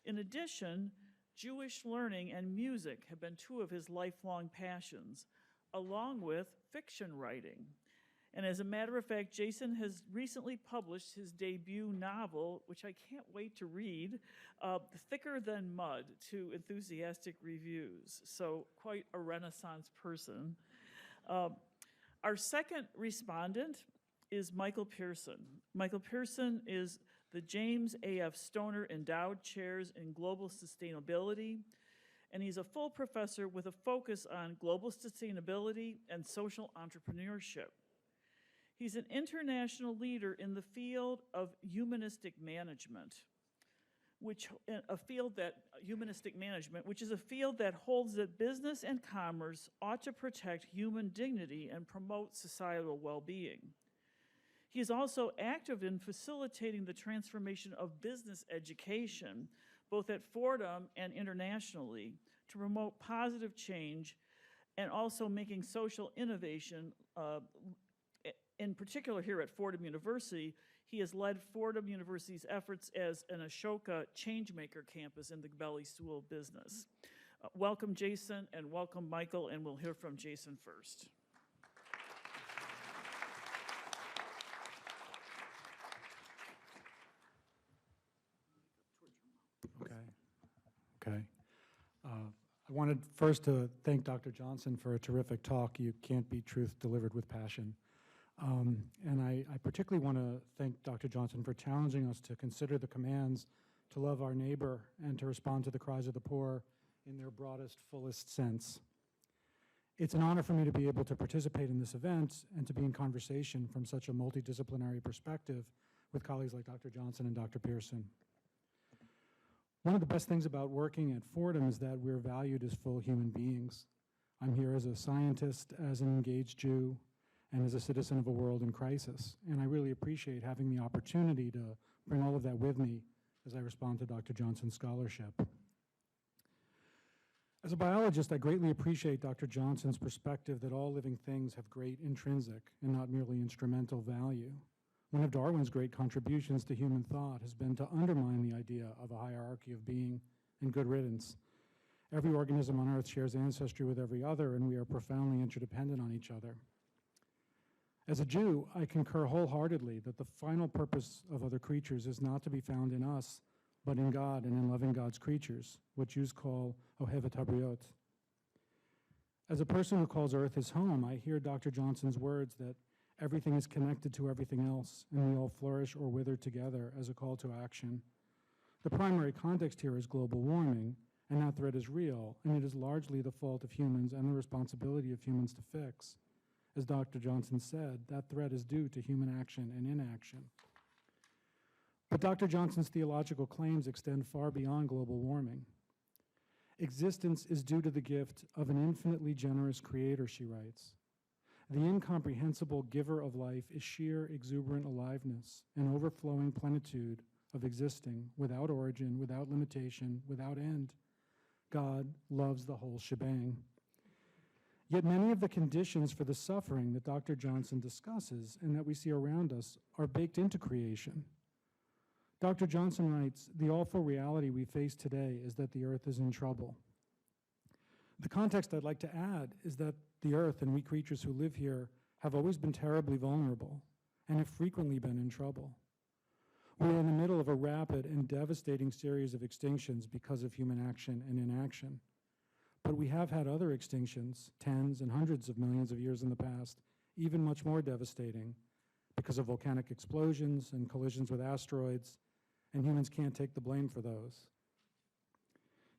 In addition, Jewish learning and music have been two of his lifelong passions, along with fiction writing. And as a matter of fact, Jason has recently published his debut novel, which I can't wait to read, Thicker Than Mud, to enthusiastic reviews. So quite a Renaissance person. Our second respondent is Michael Pearson. Michael Pearson is the James A.F. Stoner Endowed Chairs in Global Sustainability, and he's a full professor with a focus on global sustainability and social entrepreneurship. He's an international leader in the field of humanistic management, which is a field that holds that business and commerce ought to protect human dignity and promote societal well-being. He is also active in facilitating the transformation of business education, both at Fordham and internationally, to promote positive change and also making social innovation. In particular, here at Fordham University, he has led Fordham University's efforts as an Ashoka Changemaker campus in the belly stool business. Welcome, Jason, and welcome, Michael, and we'll hear from Jason first. Okay. I wanted first to thank Dr. Johnson for a terrific talk. You can't beat truth delivered with passion. And I particularly want to thank Dr. Johnson for challenging us to consider the commands to love our neighbor and to respond to the cries of the poor in their broadest, fullest sense. It's an honor for me to be able to participate in this event and to be in conversation from such a multidisciplinary perspective with colleagues like Dr. Johnson and Dr. Pearson. One of the best things about working at Fordham is that we're valued as full human beings. I'm here as a scientist, as an engaged Jew, and as a citizen of a world in crisis. And I really appreciate having the opportunity to bring all of that with me as I respond to Dr. Johnson's scholarship. As a biologist, I greatly appreciate Dr. Johnson's perspective that all living things have great intrinsic and not merely instrumental value. One of Darwin's great contributions to human thought has been to undermine the idea of a hierarchy of being and good riddance. Every organism on Earth shares ancestry with every other, and we are profoundly interdependent on each other. As a Jew, I concur wholeheartedly that the final purpose of other creatures is not to be found in us, but in God and in loving God's creatures, what Jews call Ohevet Habriot. As a person who calls Earth his home, I hear Dr. Johnson's words that everything is connected to everything else, and we all flourish or wither together as a call to action. The primary context here is global warming, and that threat is real, and it is largely the fault of humans and the responsibility of humans to fix. As Dr. Johnson said, that threat is due to human action and inaction. But Dr. Johnson's theological claims extend far beyond global warming. Existence is due to the gift of an infinitely generous creator, she writes. The incomprehensible giver of life is sheer exuberant aliveness, an overflowing plenitude of existing without origin, without limitation, without end. God loves the whole shebang. Yet many of the conditions for the suffering that Dr. Johnson discusses and that we see around us are baked into creation. Dr. Johnson writes, the awful reality we face today is that the earth is in trouble. The context I'd like to add is that the earth and we creatures who live here have always been terribly vulnerable and have frequently been in trouble. We are in the middle of a rapid and devastating series of extinctions because of human action and inaction. But we have had other extinctions, tens and hundreds of millions of years in the past, even much more devastating, because of volcanic explosions and collisions with asteroids, and humans can't take the blame for those.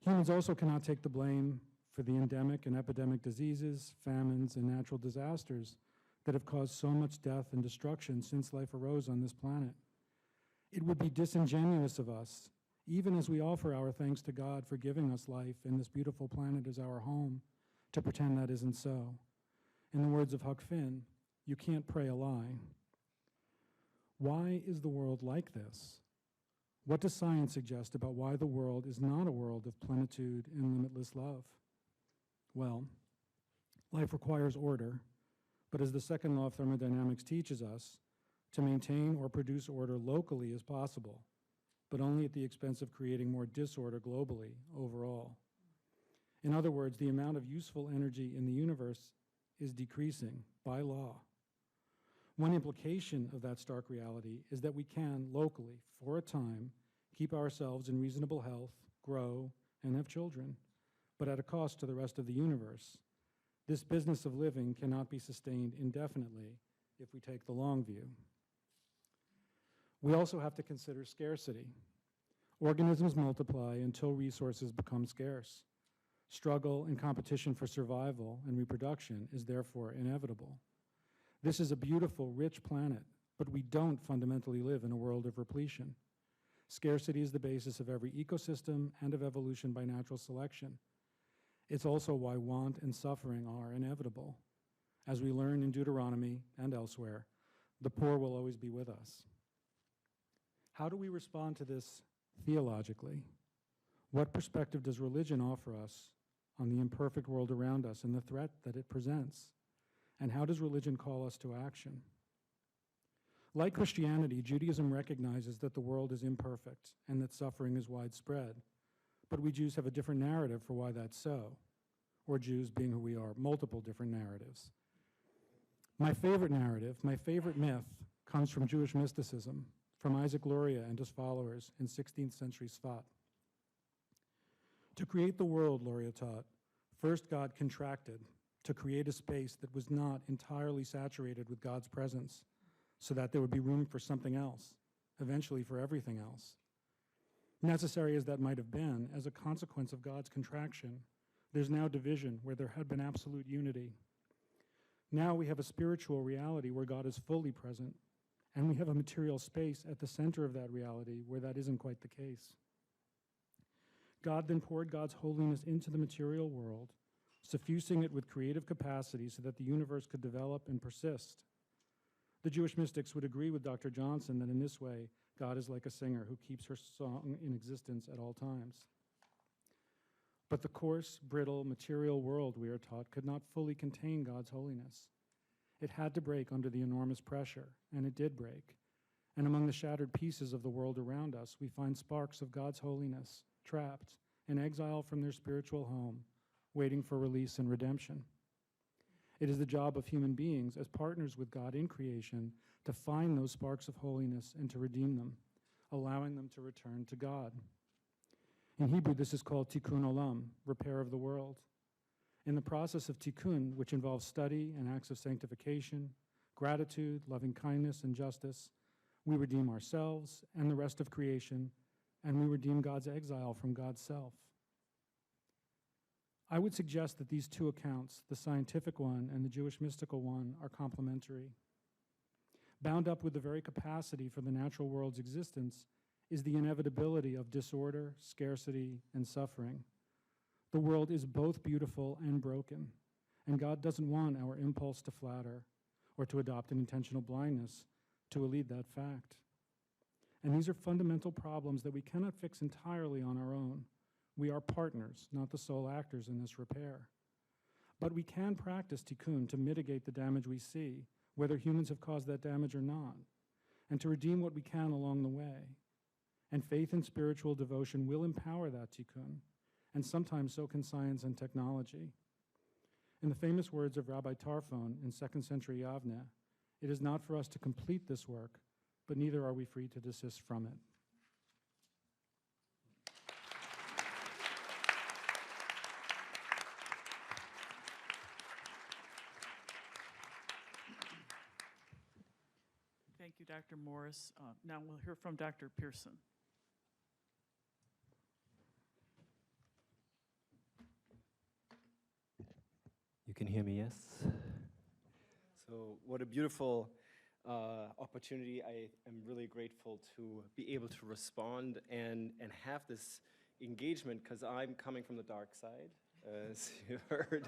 Humans also cannot take the blame for the endemic and epidemic diseases, famines, and natural disasters that have caused so much death and destruction since life arose on this planet. It would be disingenuous of us, even as we offer our thanks to God for giving us life and this beautiful planet as our home, to pretend that isn't so. In the words of Huck Finn, you can't pray a lie. Why is the world like this? What does science suggest about why the world is not a world of plenitude and limitless love? Well, life requires order, but as the second law of thermodynamics teaches us, to maintain or produce order locally is possible, but only at the expense of creating more disorder globally overall. In other words, the amount of useful energy in the universe is decreasing by law. One implication of that stark reality is that we can, locally, for a time, keep ourselves in reasonable health, grow, and have children, but at a cost to the rest of the universe. This business of living cannot be sustained indefinitely if we take the long view. We also have to consider scarcity. Organisms multiply until resources become scarce. Struggle and competition for survival and reproduction is therefore inevitable. This is a beautiful, rich planet, but we don't fundamentally live in a world of repletion. Scarcity is the basis of every ecosystem and of evolution by natural selection. It's also why want and suffering are inevitable. As we learn in Deuteronomy and elsewhere, the poor will always be with us. How do we respond to this theologically? What perspective does religion offer us on the imperfect world around us and the threat that it presents? And how does religion call us to action? Like Christianity, Judaism recognizes that the world is imperfect and that suffering is widespread. But we Jews have a different narrative for why that's so. Or Jews, being who we are, multiple different narratives. My favorite narrative, my favorite myth, comes from Jewish mysticism, from Isaac Luria and his followers in 16th century Sfat. To create the world, Luria taught, first God contracted to create a space that was not entirely saturated with God's presence, so that there would be room for something else, eventually for everything else. Necessary as that might have been, as a consequence of God's contraction, there's now division where there had been absolute unity. Now we have a spiritual reality where God is fully present, and we have a material space at the center of that reality where that isn't quite the case. God then poured God's holiness into the material world, suffusing it with creative capacity so that the universe could develop and persist. The Jewish mystics would agree with Dr. Johnson that in this way, God is like a singer who keeps her song in existence at all times. But the coarse, brittle, material world, we are taught, could not fully contain God's holiness. It had to break under the enormous pressure, and it did break. And among the shattered pieces of the world around us, we find sparks of God's holiness, trapped in exile from their spiritual home, waiting for release and redemption. It is the job of human beings as partners with God in creation to find those sparks of holiness and to redeem them, allowing them to return to God. In Hebrew, this is called tikkun olam, repair of the world. In the process of tikkun, which involves study and acts of sanctification, gratitude, loving kindness, and justice, we redeem ourselves and the rest of creation, and we redeem God's exile from God's self. I would suggest that these two accounts, the scientific one and the Jewish mystical one, are complementary. Bound up with the very capacity for the natural world's existence is the inevitability of disorder, scarcity, and suffering. The world is both beautiful and broken, and God doesn't want our impulse to flatter or to adopt an intentional blindness to elude that fact. And these are fundamental problems that we cannot fix entirely on our own. We are partners, not the sole actors in this repair. But we can practice tikkun to mitigate the damage we see, whether humans have caused that damage or not, and to redeem what we can along the way. And faith and spiritual devotion will empower that tikkun, and sometimes so can science and technology. In the famous words of Rabbi Tarfon in 2nd century Yavne, it is not for us to complete this work, but neither are we free to desist from it. Thank you, Dr. Morris. Now we'll hear from Dr. Pearson. You can hear me, yes? So what a beautiful opportunity. I am really grateful to be able to respond and have this engagement, because I'm coming from the dark side, as you heard,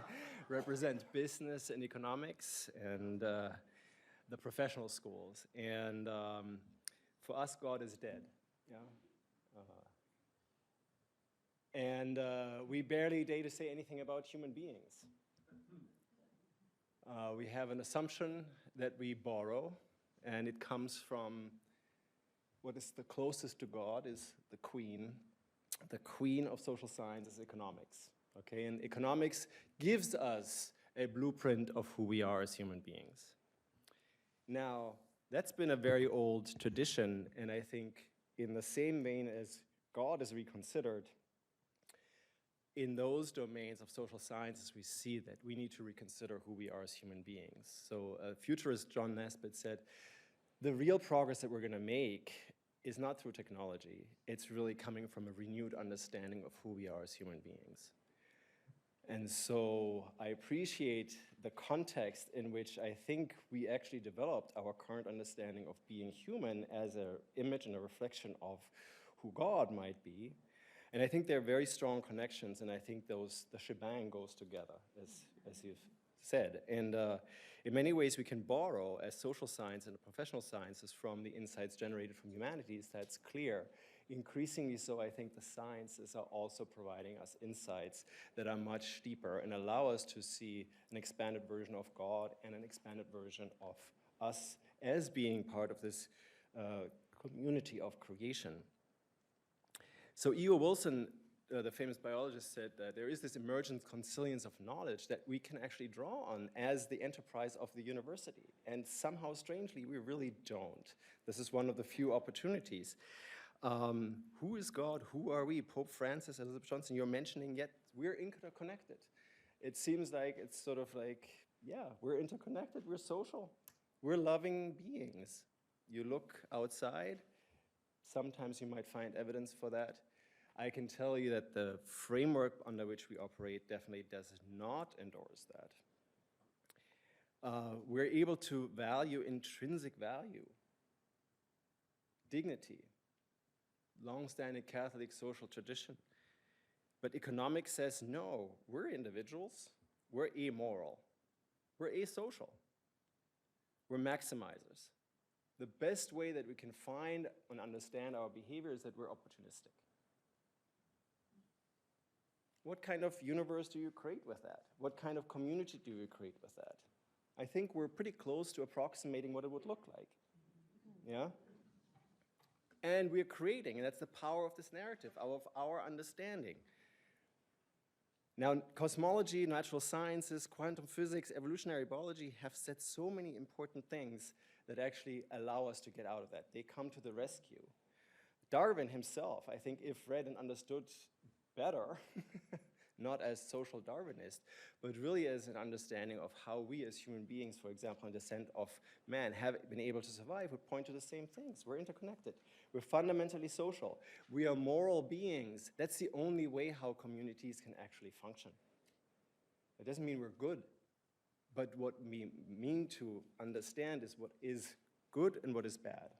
represent business and economics and the professional schools. And for us, God is dead. Yeah. And we barely dare to say anything about human beings. We have an assumption that we borrow, and it comes from what is the closest to God is the queen of social science is economics. Okay, and economics gives us a blueprint of who we are as human beings. Now, that's been a very old tradition, and I think in the same vein as God is reconsidered, in those domains of social sciences, we see that we need to reconsider who we are as human beings. So futurist John Naisbitt said, the real progress that we're going to make is not through technology. It's really coming from a renewed understanding of who we are as human beings. And so I appreciate the context in which I think we actually developed our current understanding of being human as an image and a reflection of who God might be. And I think there are very strong connections, and I think the shebang goes together, as you've said. And in many ways, we can borrow, as social science and professional sciences, from the insights generated from humanities. That's clear. Increasingly so, I think the sciences are also providing us insights that are much deeper and allow us to see an expanded version of God and an expanded version of us as being part of this community of creation. So E.O. Wilson, the famous biologist, said that there is this emergent consilience of knowledge that we can actually draw on as the enterprise of the university. And somehow, strangely, we really don't. This is one of the few opportunities. Who is God? Who are we? Pope Francis, Elizabeth Johnson, you're mentioning, yet we're interconnected. It seems like it's sort of like, yeah, we're interconnected, we're social, we're loving beings. You look outside, sometimes you might find evidence for that. I can tell you that the framework under which we operate definitely does not endorse that. We're able to value intrinsic value, dignity, long-standing Catholic social tradition. But economics says, no, we're individuals, we're amoral, we're asocial, we're maximizers. The best way that we can find and understand our behavior is that we're opportunistic. What kind of universe do you create with that? What kind of community do you create with that? I think we're pretty close to approximating what it would look like. Yeah? And we're creating, and that's the power of this narrative, of our understanding. Now, cosmology, natural sciences, quantum physics, evolutionary biology have said so many important things that actually allow us to get out of that. They come to the rescue. Darwin himself, I think, if read and understood better, not as social Darwinist, but really as an understanding of how we as human beings, for example, in descent of man, have been able to survive, would point to the same things. We're interconnected. We're fundamentally social. We are moral beings. That's the only way how communities can actually function. It doesn't mean we're good, but what we mean to understand is what is good and what is bad.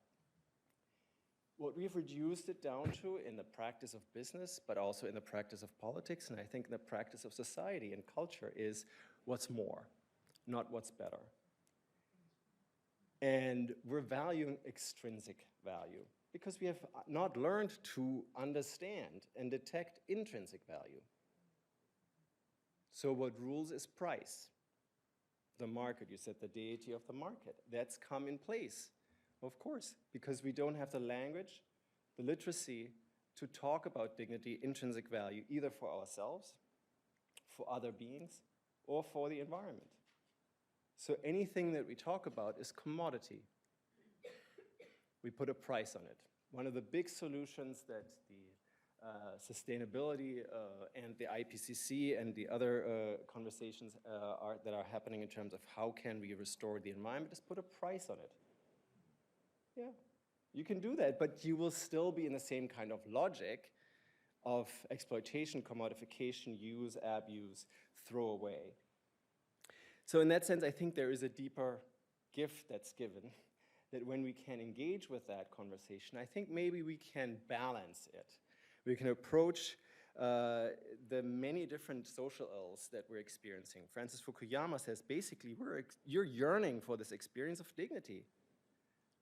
What we've reduced it down to in the practice of business, but also in the practice of politics, and I think in the practice of society and culture, is what's more, not what's better. And we're valuing extrinsic value because we have not learned to understand and detect intrinsic value. So what rules is price. The market, you said the deity of the market, that's come in place. Of course, because we don't have the language, the literacy to talk about dignity, intrinsic value, either for ourselves, for other beings, or for the environment. So anything that we talk about is commodity. We put a price on it. One of the big solutions that the sustainability and the IPCC and the other conversations that are happening in terms of how can we restore the environment is put a price on it. Yeah, you can do that, but you will still be in the same kind of logic of exploitation, commodification, use, abuse, throw away. So in that sense, I think there is a deeper gift that's given, that when we can engage with that conversation, I think maybe we can balance it. We can approach the many different social ills that we're experiencing. Francis Fukuyama says, basically, you're yearning for this experience of dignity.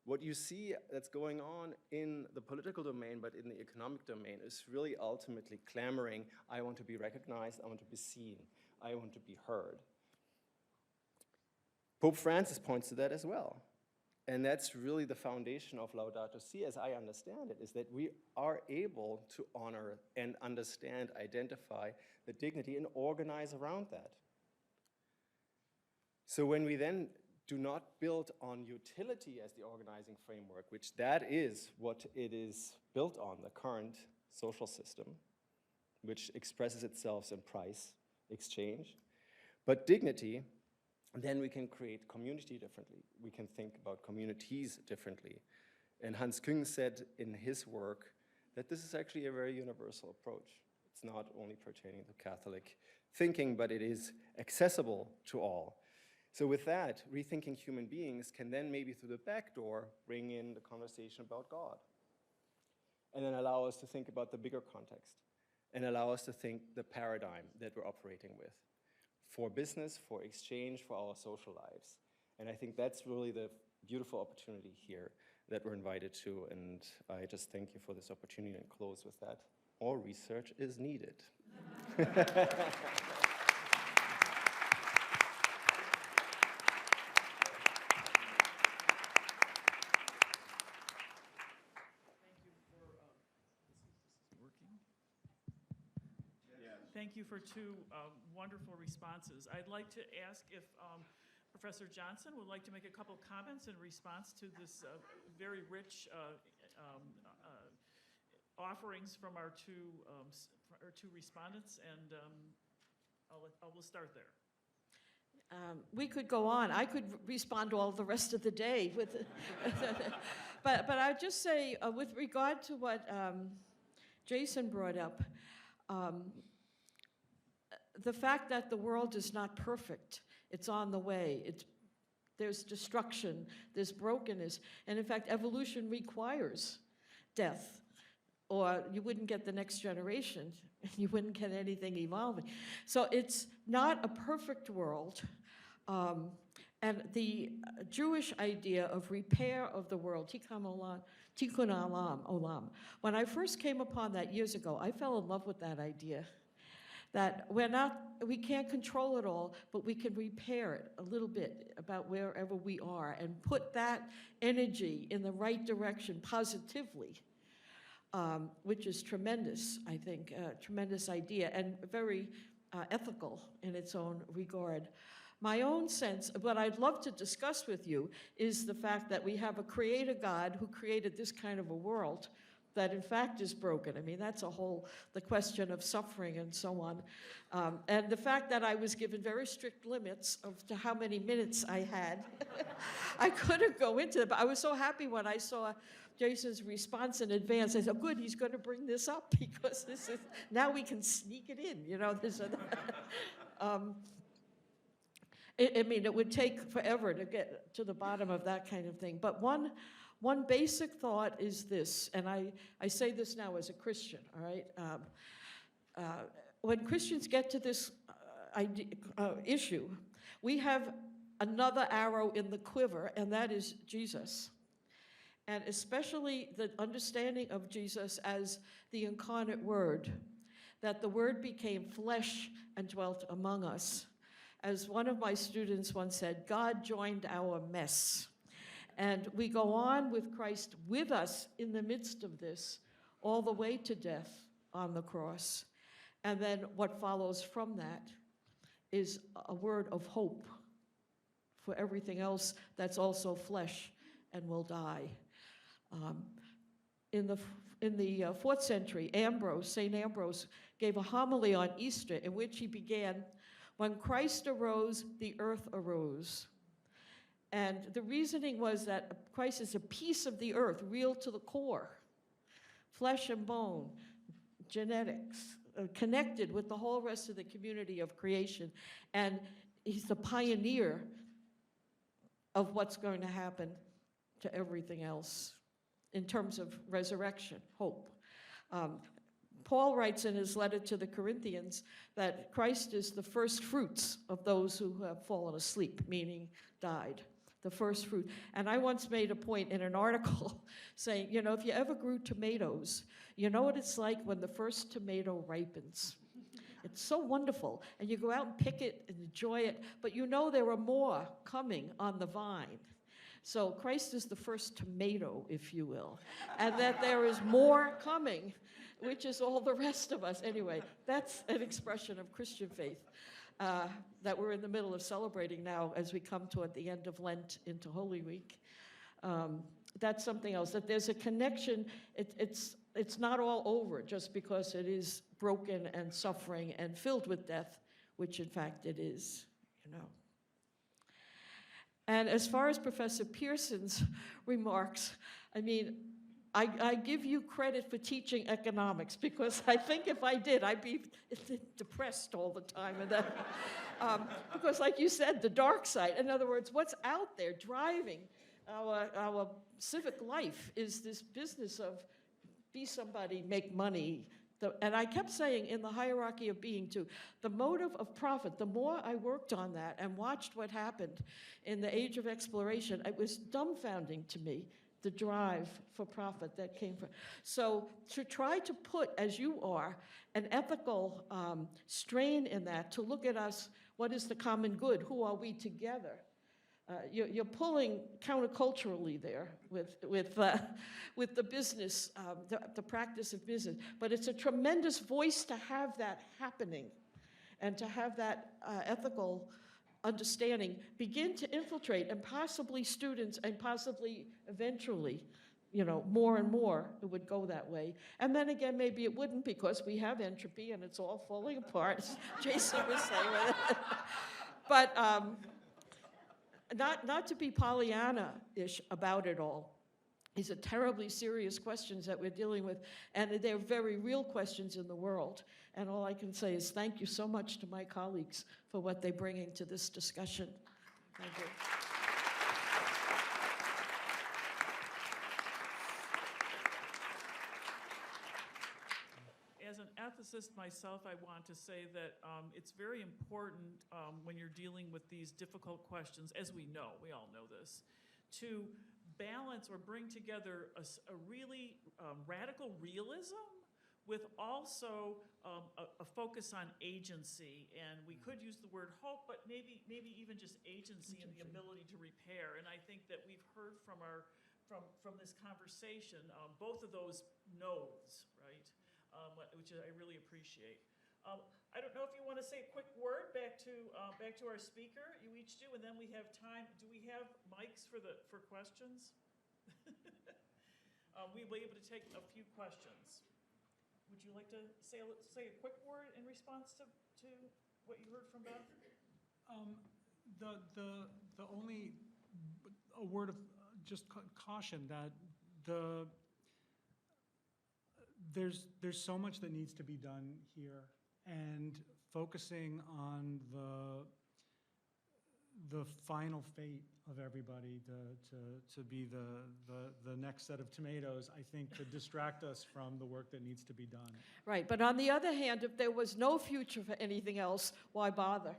What you see that's going on in the political domain, but in the economic domain, is really ultimately clamoring, I want to be recognized, I want to be seen, I want to be heard. Pope Francis points to that as well. And that's really the foundation of Laudato Si, as I understand it, is that we are able to honor and understand, identify the dignity and organize around that. So when we then do not build on utility as the organizing framework, which that is what it is built on, the current social system, which expresses itself in price exchange, but dignity, then we can create community differently. We can think about communities differently. And Hans Küng said in his work that this is actually a very universal approach. It's not only pertaining to Catholic thinking, but it is accessible to all. So with that, rethinking human beings can then maybe through the back door bring in the conversation about God. And then allow us to think about the bigger context and allow us to think the paradigm that we're operating with for business, for exchange, for our social lives. And I think that's really the beautiful opportunity here that we're invited to. And I just thank you for this opportunity and close with that. All research is needed. Thank you for two wonderful responses. I'd like to ask if Professor Johnson would like to make a couple comments in response to this very rich offerings from our two respondents, and we'll start there. We could go on. I could respond all the rest of the day with, but I'd just say with regard to what Jason brought up, the fact that the world is not perfect, it's on the way. There's destruction, there's brokenness, and in fact, evolution requires death, or you wouldn't get the next generation, you wouldn't get anything evolving. So it's not a perfect world, and the Jewish idea of repair of the world, tikkun olam, when I first came upon that years ago, I fell in love with that idea. That we can't control it all, but we can repair it a little bit about wherever we are and put that energy in the right direction positively, which is tremendous, I think, tremendous idea and very ethical in its own regard. My own sense, what I'd love to discuss with you is the fact that we have a creator God who created this kind of a world that in fact is broken. I mean, that's the question of suffering and so on. And the fact that I was given very strict limits to how many minutes I had. I couldn't go into it, but I was so happy when I saw Jason's response in advance. I said, oh, good, he's going to bring this up because now we can sneak it in, you know. I mean, it would take forever to get to the bottom of that kind of thing. But one basic thought is this, and I say this now as a Christian, all right? When Christians get to this issue, we have another arrow in the quiver, and that is Jesus. And especially the understanding of Jesus as the incarnate Word, that the Word became flesh and dwelt among us. As one of my students once said, God joined our mess. And we go on with Christ with us in the midst of this, all the way to death on the cross. And then what follows from that is a word of hope for everything else that's also flesh and will die. In the 4th century, St. Ambrose gave a homily on Easter in which he began, when Christ arose, the earth arose. And the reasoning was that Christ is a piece of the earth, real to the core, flesh and bone, genetics, connected with the whole rest of the community of creation. And he's the pioneer of what's going to happen to everything else in terms of resurrection, hope. Paul writes in his letter to the Corinthians that Christ is the first fruits of those who have fallen asleep, meaning died. The first fruit. And I once made a point in an article saying, you know, if you ever grew tomatoes, you know what it's like when the first tomato ripens. It's so wonderful. And you go out and pick it and enjoy it, but you know there are more coming on the vine. So Christ is the first tomato, if you will, and that there is more coming, which is all the rest of us. Anyway, that's an expression of Christian faith. that we're in the middle of celebrating now as we come toward the end of Lent into Holy Week. That's something else, that there's a connection. It's not all over just because it is broken and suffering and filled with death, which in fact it is, you know. And as far as Professor Pearson's remarks, I mean, I give you credit for teaching economics, because I think if I did, I'd be depressed all the time. And that, because like you said, the dark side, in other words, what's out there driving our civic life is this business of be somebody, make money. And I kept saying in the hierarchy of being too, the motive of profit, the more I worked on that and watched what happened in the age of exploration, it was dumbfounding to me, the drive for profit that came from. So to try to put, as you are, an ethical strain in that, to look at us, what is the common good, who are we together? You're pulling counterculturally there with the business, the practice of business. But it's a tremendous voice to have that happening, and to have that ethical understanding begin to infiltrate, and possibly students, and possibly eventually, you know, more and more it would go that way. And then again, maybe it wouldn't, because we have entropy and it's all falling apart, as Jason was saying. But not to be Pollyanna-ish about it all. These are terribly serious questions that we're dealing with, and they're very real questions in the world. And all I can say is thank you so much to my colleagues for what they bring into this discussion. Thank you. As an ethicist myself, I want to say that it's very important when you're dealing with these difficult questions, as we all know this, to balance or bring together a really radical realism with also a focus on agency. And we could use the word hope, but maybe even just agency and the ability to repair. And I think that we've heard from this conversation both of those nodes, right? Which I really appreciate. I don't know if you want to say a quick word back to our speaker. You each do, and then we have time. Do we have mics for questions? We'll be able to take a few questions. Would you like to say a quick word in response to what you heard from Beth? The only a word of just caution that there's so much that needs to be done here, and focusing on the final fate of everybody to be the next set of tomatoes, I think, could distract us from the work that needs to be done. Right, but on the other hand, if there was no future for anything else, why bother?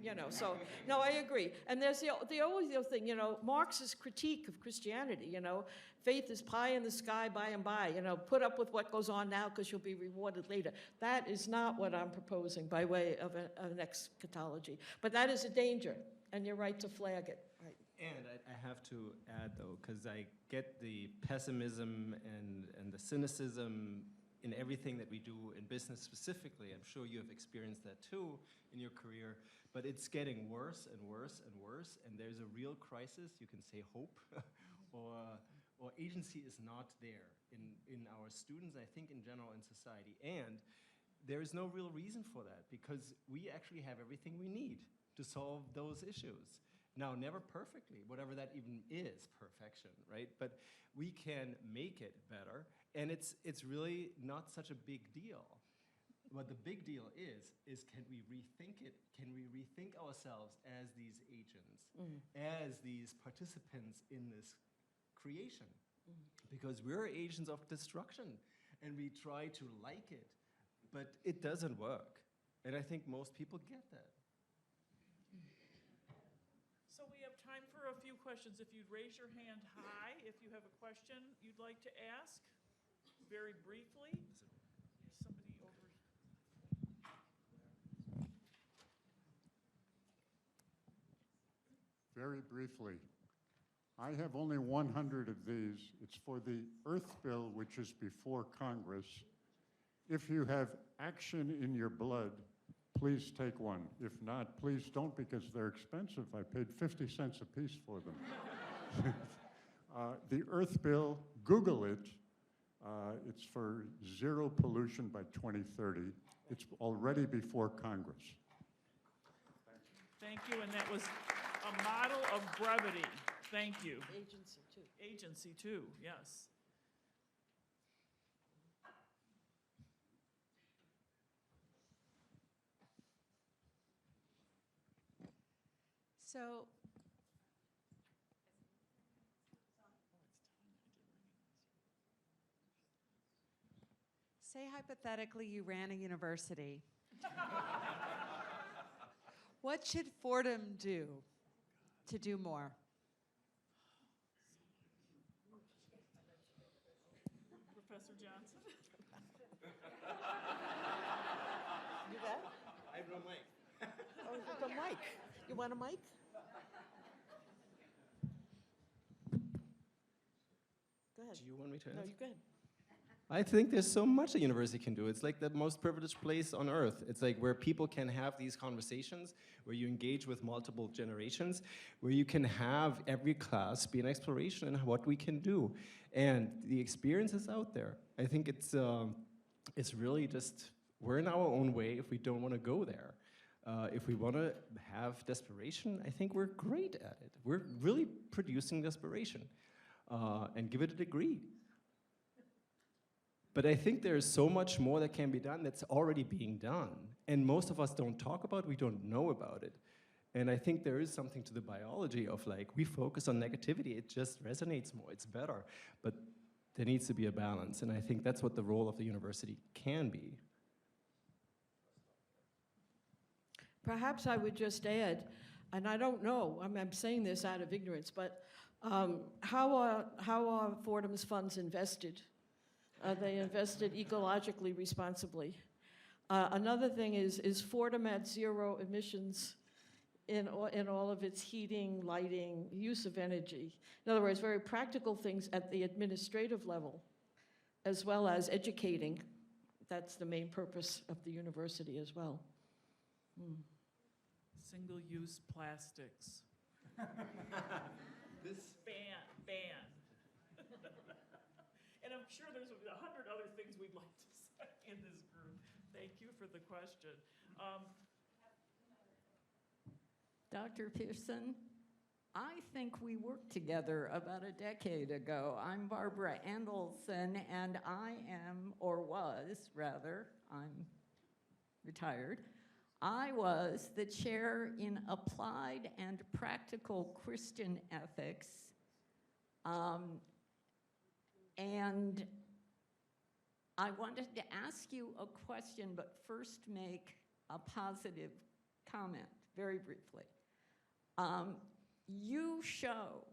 You know, so, no, I agree. And there's the always the other thing, you know, Marx's critique of Christianity, you know, faith is pie in the sky by and by, you know, put up with what goes on now because you'll be rewarded later. That is not what I'm proposing by way of an eschatology. But that is a danger, and you're right to flag it. Right. And I have to add, though, because I get the pessimism and the cynicism in everything that we do in business specifically. I'm sure you have experienced that too in your career, but it's getting worse and worse and worse, and there's a real crisis. You can say hope, or agency is not there in our students, I think in general in society. And there is no real reason for that, because we actually have everything we need to solve those issues. Now, never perfectly, whatever that even is, perfection, right? But we can make it better, and it's really not such a big deal. What the big deal is can we rethink it? Can we rethink ourselves as these agents, as these participants in this creation? Because we're agents of destruction, and we try to like it, but it doesn't work. And I think most people get that. So we have time for a few questions. If you'd raise your hand high, if you have a question you'd like to ask, very briefly. Somebody over. Very briefly, I have only 100 of these. It's for the Earth Bill, which is before Congress. If you have action in your blood, please take one. If not, please don't, because they're expensive. I paid 50 cents a piece for them. The Earth Bill, Google it. It's for zero pollution by 2030. It's already before Congress. Thank you, and that was a model of brevity. Thank you. Agency, too. Agency, too, yes. So, say hypothetically you ran a university. What should Fordham do to do more? Professor Johnson? You got? I have no mic. Oh, the mic. You want a mic? Go ahead. Do you want me to No, answer? you go ahead. I think there's so much a university can do. It's like the most privileged place on earth. It's like where people can have these conversations, where you engage with multiple generations, where you can have every class be an exploration in what we can do. And the experience is out there. I think it's really just, we're in our own way if we don't want to go there. If we want to have desperation, I think we're great at it. We're really producing desperation and give it a degree. But I think there's so much more that can be done that's already being done. And most of us don't talk about it, we don't know about it. And I think there is something to the biology of like, we focus on negativity, it just resonates more, it's better. But there needs to be a balance, and I think that's what the role of the university can be. Perhaps I would just add, and I don't know, I'm saying this out of ignorance, but how are Fordham's funds invested? Are they invested ecologically responsibly? Another thing is Fordham at zero emissions in all of its heating, lighting, use of energy? In other words, very practical things at the administrative level, as well as educating. That's the main purpose of the university as well. Single-use plastics. This Ban. And I'm sure there's 100 other things we'd like to say in this group. Thank you for the question. Dr. Pearson, I think we worked together about a decade ago. I'm Barbara Andelson, and I am, or was, rather, I'm retired. I was the chair in Applied and Practical Christian Ethics. And I wanted to ask you a question, but first make a positive comment, very briefly. You show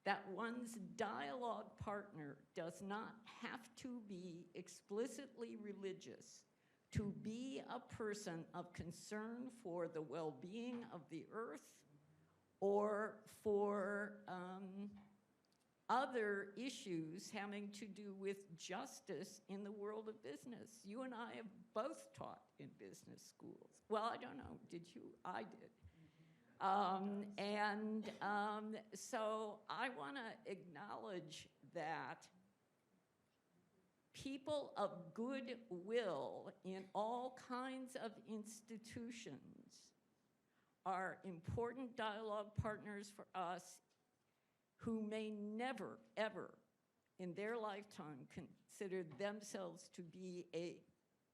that one's dialogue partner does not have to be explicitly religious to be a person of concern for the well-being of the earth or for other issues having to do with justice in the world of business. You and I have both taught in business schools. Well, I don't know, did you? I did. So I want to acknowledge that people of goodwill in all kinds of institutions are important dialogue partners for us who may never, ever in their lifetime consider themselves to be a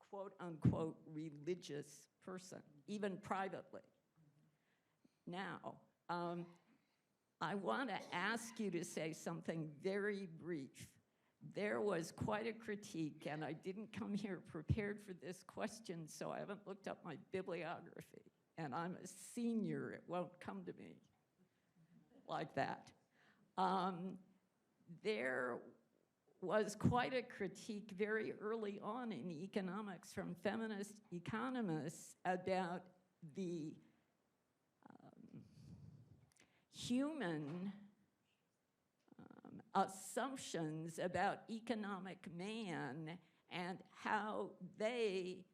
quote-unquote religious person, even privately. Now, I want to ask you to say something very brief. There was quite a critique, and I didn't come here prepared for this question, so I haven't looked up my bibliography. And I'm a senior, it won't come to me like that. There was quite a critique very early on in economics from feminist economists about the human assumptions about economic man and how they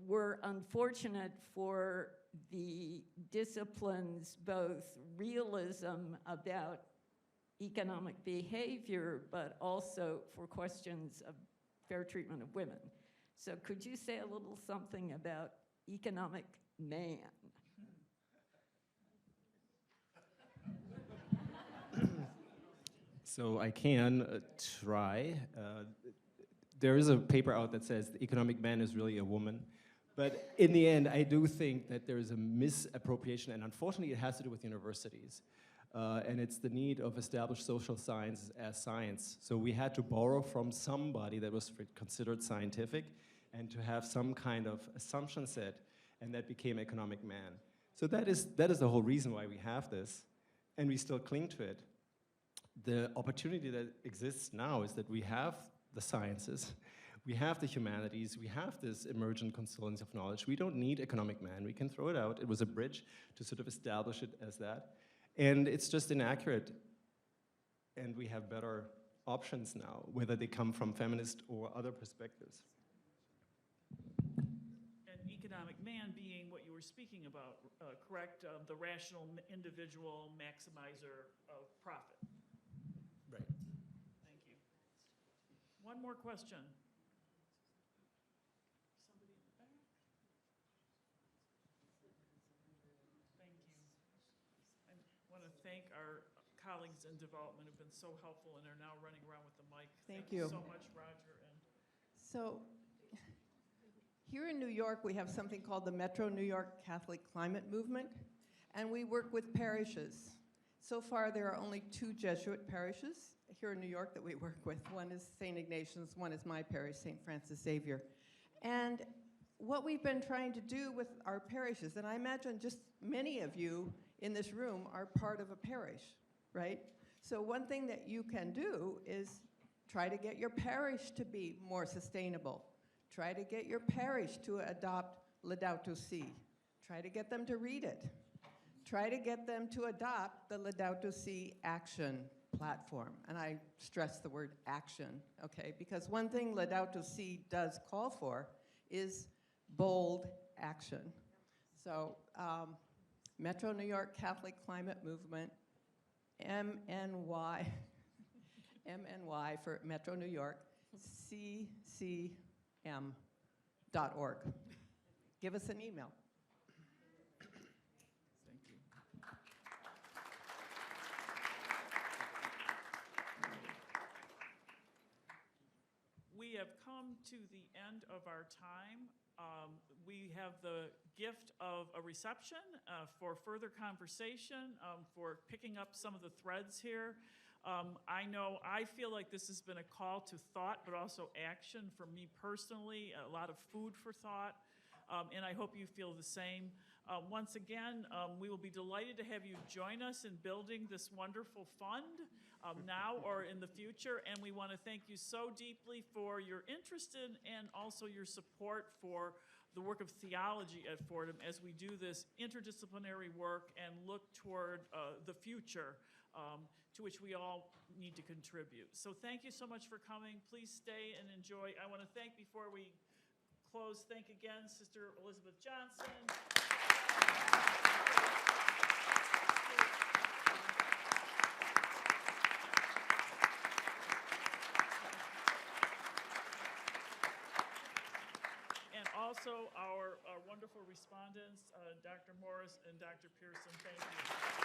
we're unfortunate for the disciplines, both realism about economic behavior, but also for questions of fair treatment of women. So could you say a little something about economic man? So I can try. There is a paper out that says the economic man is really a woman. But in the end, I do think that there is a misappropriation, and unfortunately it has to do with universities. And it's the need of established social sciences as science. So we had to borrow from somebody that was considered scientific and to have some kind of assumption set, and that became economic man. So that is the whole reason why we have this, and we still cling to it. The opportunity that exists now is that we have the sciences, we have the humanities, we have this emergent constituents of knowledge. We don't need economic man, we can throw it out. It was a bridge to sort of establish it as that. And it's just inaccurate. And we have better options now, whether they come from feminist or other perspectives. And economic man being what you were speaking about, correct? The rational individual maximizer of profit. Right. Thank you. One more question. Somebody in the back? Thank you. I want to thank our colleagues in development who've been so helpful and are now running around with the mic. Thank you so much, Roger. And So here in New York, we have something called the Metro New York Catholic Climate Movement, and we work with parishes. So far, there are only 2 Jesuit parishes here in New York that we work with. One is St. Ignatius, one is my parish, St. Francis Xavier. And what we've been trying to do with our parishes, and I imagine just many of you in this room are part of a parish, right? So one thing that you can do is try to get your parish to be more sustainable. Try to get your parish to adopt Laudato Si. Try to get them to read it. Try to get them to adopt the Laudato Si action platform. And I stress the word action, okay? Because one thing Laudato Si does call for is bold action. So Metro New York Catholic Climate Movement, MNY, MNY for Metro New York, ccm.org. Give us an email. thank you. We have come to the end of our time. We have the gift of a reception for further conversation, for picking up some of the threads here. I know I feel like this has been a call to thought, but also action for me personally, a lot of food for thought, and I hope you feel the same. Once again, we will be delighted to have you join us in building this wonderful fund now or in the future, and we want to thank you so deeply for your interest in and also your support for the work of theology at Fordham as we do this interdisciplinary work and look toward the future to which we all need to contribute. So thank you so much for coming. Please stay and enjoy. I want to thank, before we close, thank again Sister Elizabeth Johnson. And also our wonderful respondents, Dr. Morris and Dr. Pearson. Thank you.